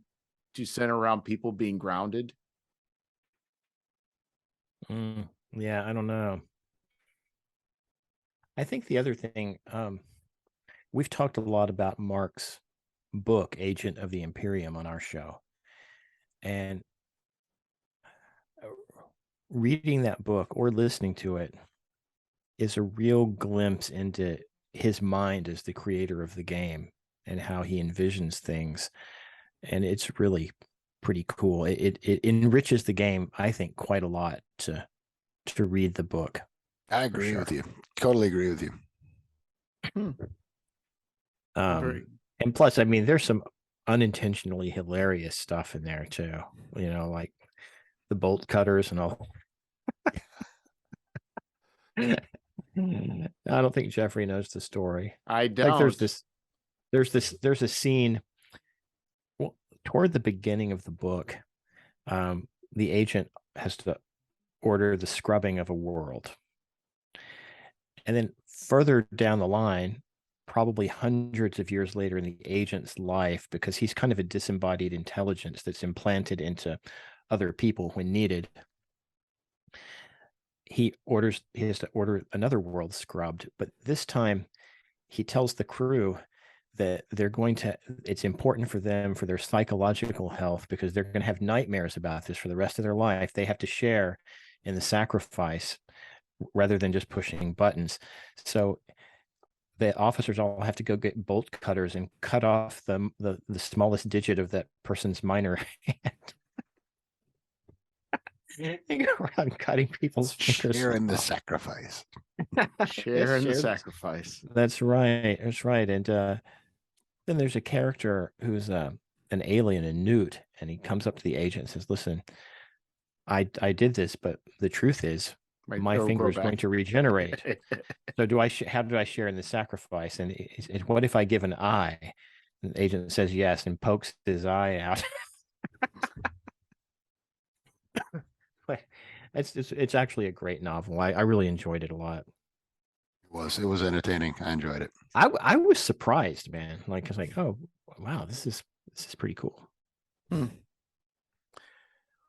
Speaker 1: to center around people being grounded?
Speaker 2: Yeah, I don't know. I think the other thing, we've talked a lot about Mark's book, Agent of the Imperium, on our show. And reading that book or listening to it is a real glimpse into his mind as the creator of the game and how he envisions things. And it's really pretty cool. It enriches the game, I think, quite a lot to read the book.
Speaker 3: I agree with you. Totally agree with you.
Speaker 2: And plus, I mean, there's some unintentionally hilarious stuff in there too. Like the bolt cutters and all. I don't think Jeffrey knows the story.
Speaker 1: I don't.
Speaker 2: Like there's a scene toward the beginning of the book. The agent has to order the scrubbing of a world. And then further down the line, probably hundreds of years later in the agent's life, because he's kind of a disembodied intelligence that's implanted into other people when needed, he has to order another world scrubbed. But this time he tells the crew that it's important for them, for their psychological health, because they're going to have nightmares about this for the rest of their life. They have to share in the sacrifice rather than just pushing buttons. So the officers all have to go get bolt cutters and cut off the smallest digit of that person's minor hand. They go around cutting people's fingers.
Speaker 3: Sharing the sacrifice.
Speaker 1: Sharing the sacrifice.
Speaker 2: That's right. That's right. And then there's a character who's an alien, a newt, and he comes up to the agent and says, "Listen, I did this, but the truth is my finger is going to regenerate. So how do I share in the sacrifice? And what if I give an eye?" And the agent says yes and pokes his eye out. It's actually a great novel. I really enjoyed it a lot.
Speaker 3: It was entertaining. I enjoyed it.
Speaker 2: I was surprised, man. Like, I was like, oh wow, this is pretty cool.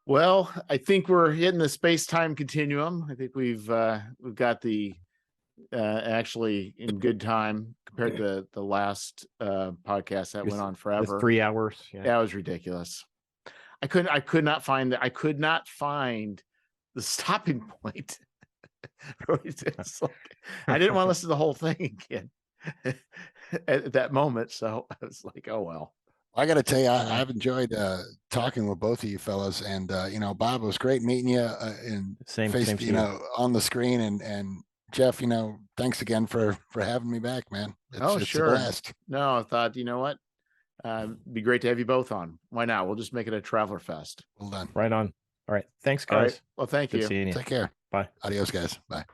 Speaker 1: Well, I think we're hitting the space-time continuum. I think we've got the actually in good time compared to the last podcast that went on forever.
Speaker 2: 3 hours.
Speaker 1: Yeah, that was ridiculous. I could not find the stopping point. I didn't want to listen to the whole thing again at that moment. So I was like, oh well.
Speaker 3: I got to tell you, I've enjoyed talking with both of you fellas, and Bob, it was great meeting you in
Speaker 2: same
Speaker 3: on the screen, and Jeff, thanks again for having me back, man. It's
Speaker 1: sure.
Speaker 3: A blast.
Speaker 1: No, I thought, what, it'd be great to have you both on. Why not? We'll just make it a Traveler Fest.
Speaker 3: Well done.
Speaker 2: Right on. All right. Thanks, guys.
Speaker 1: All right. Well, thank you.
Speaker 2: Good seeing you.
Speaker 3: Take care.
Speaker 2: Bye.
Speaker 3: Adios, guys. Bye.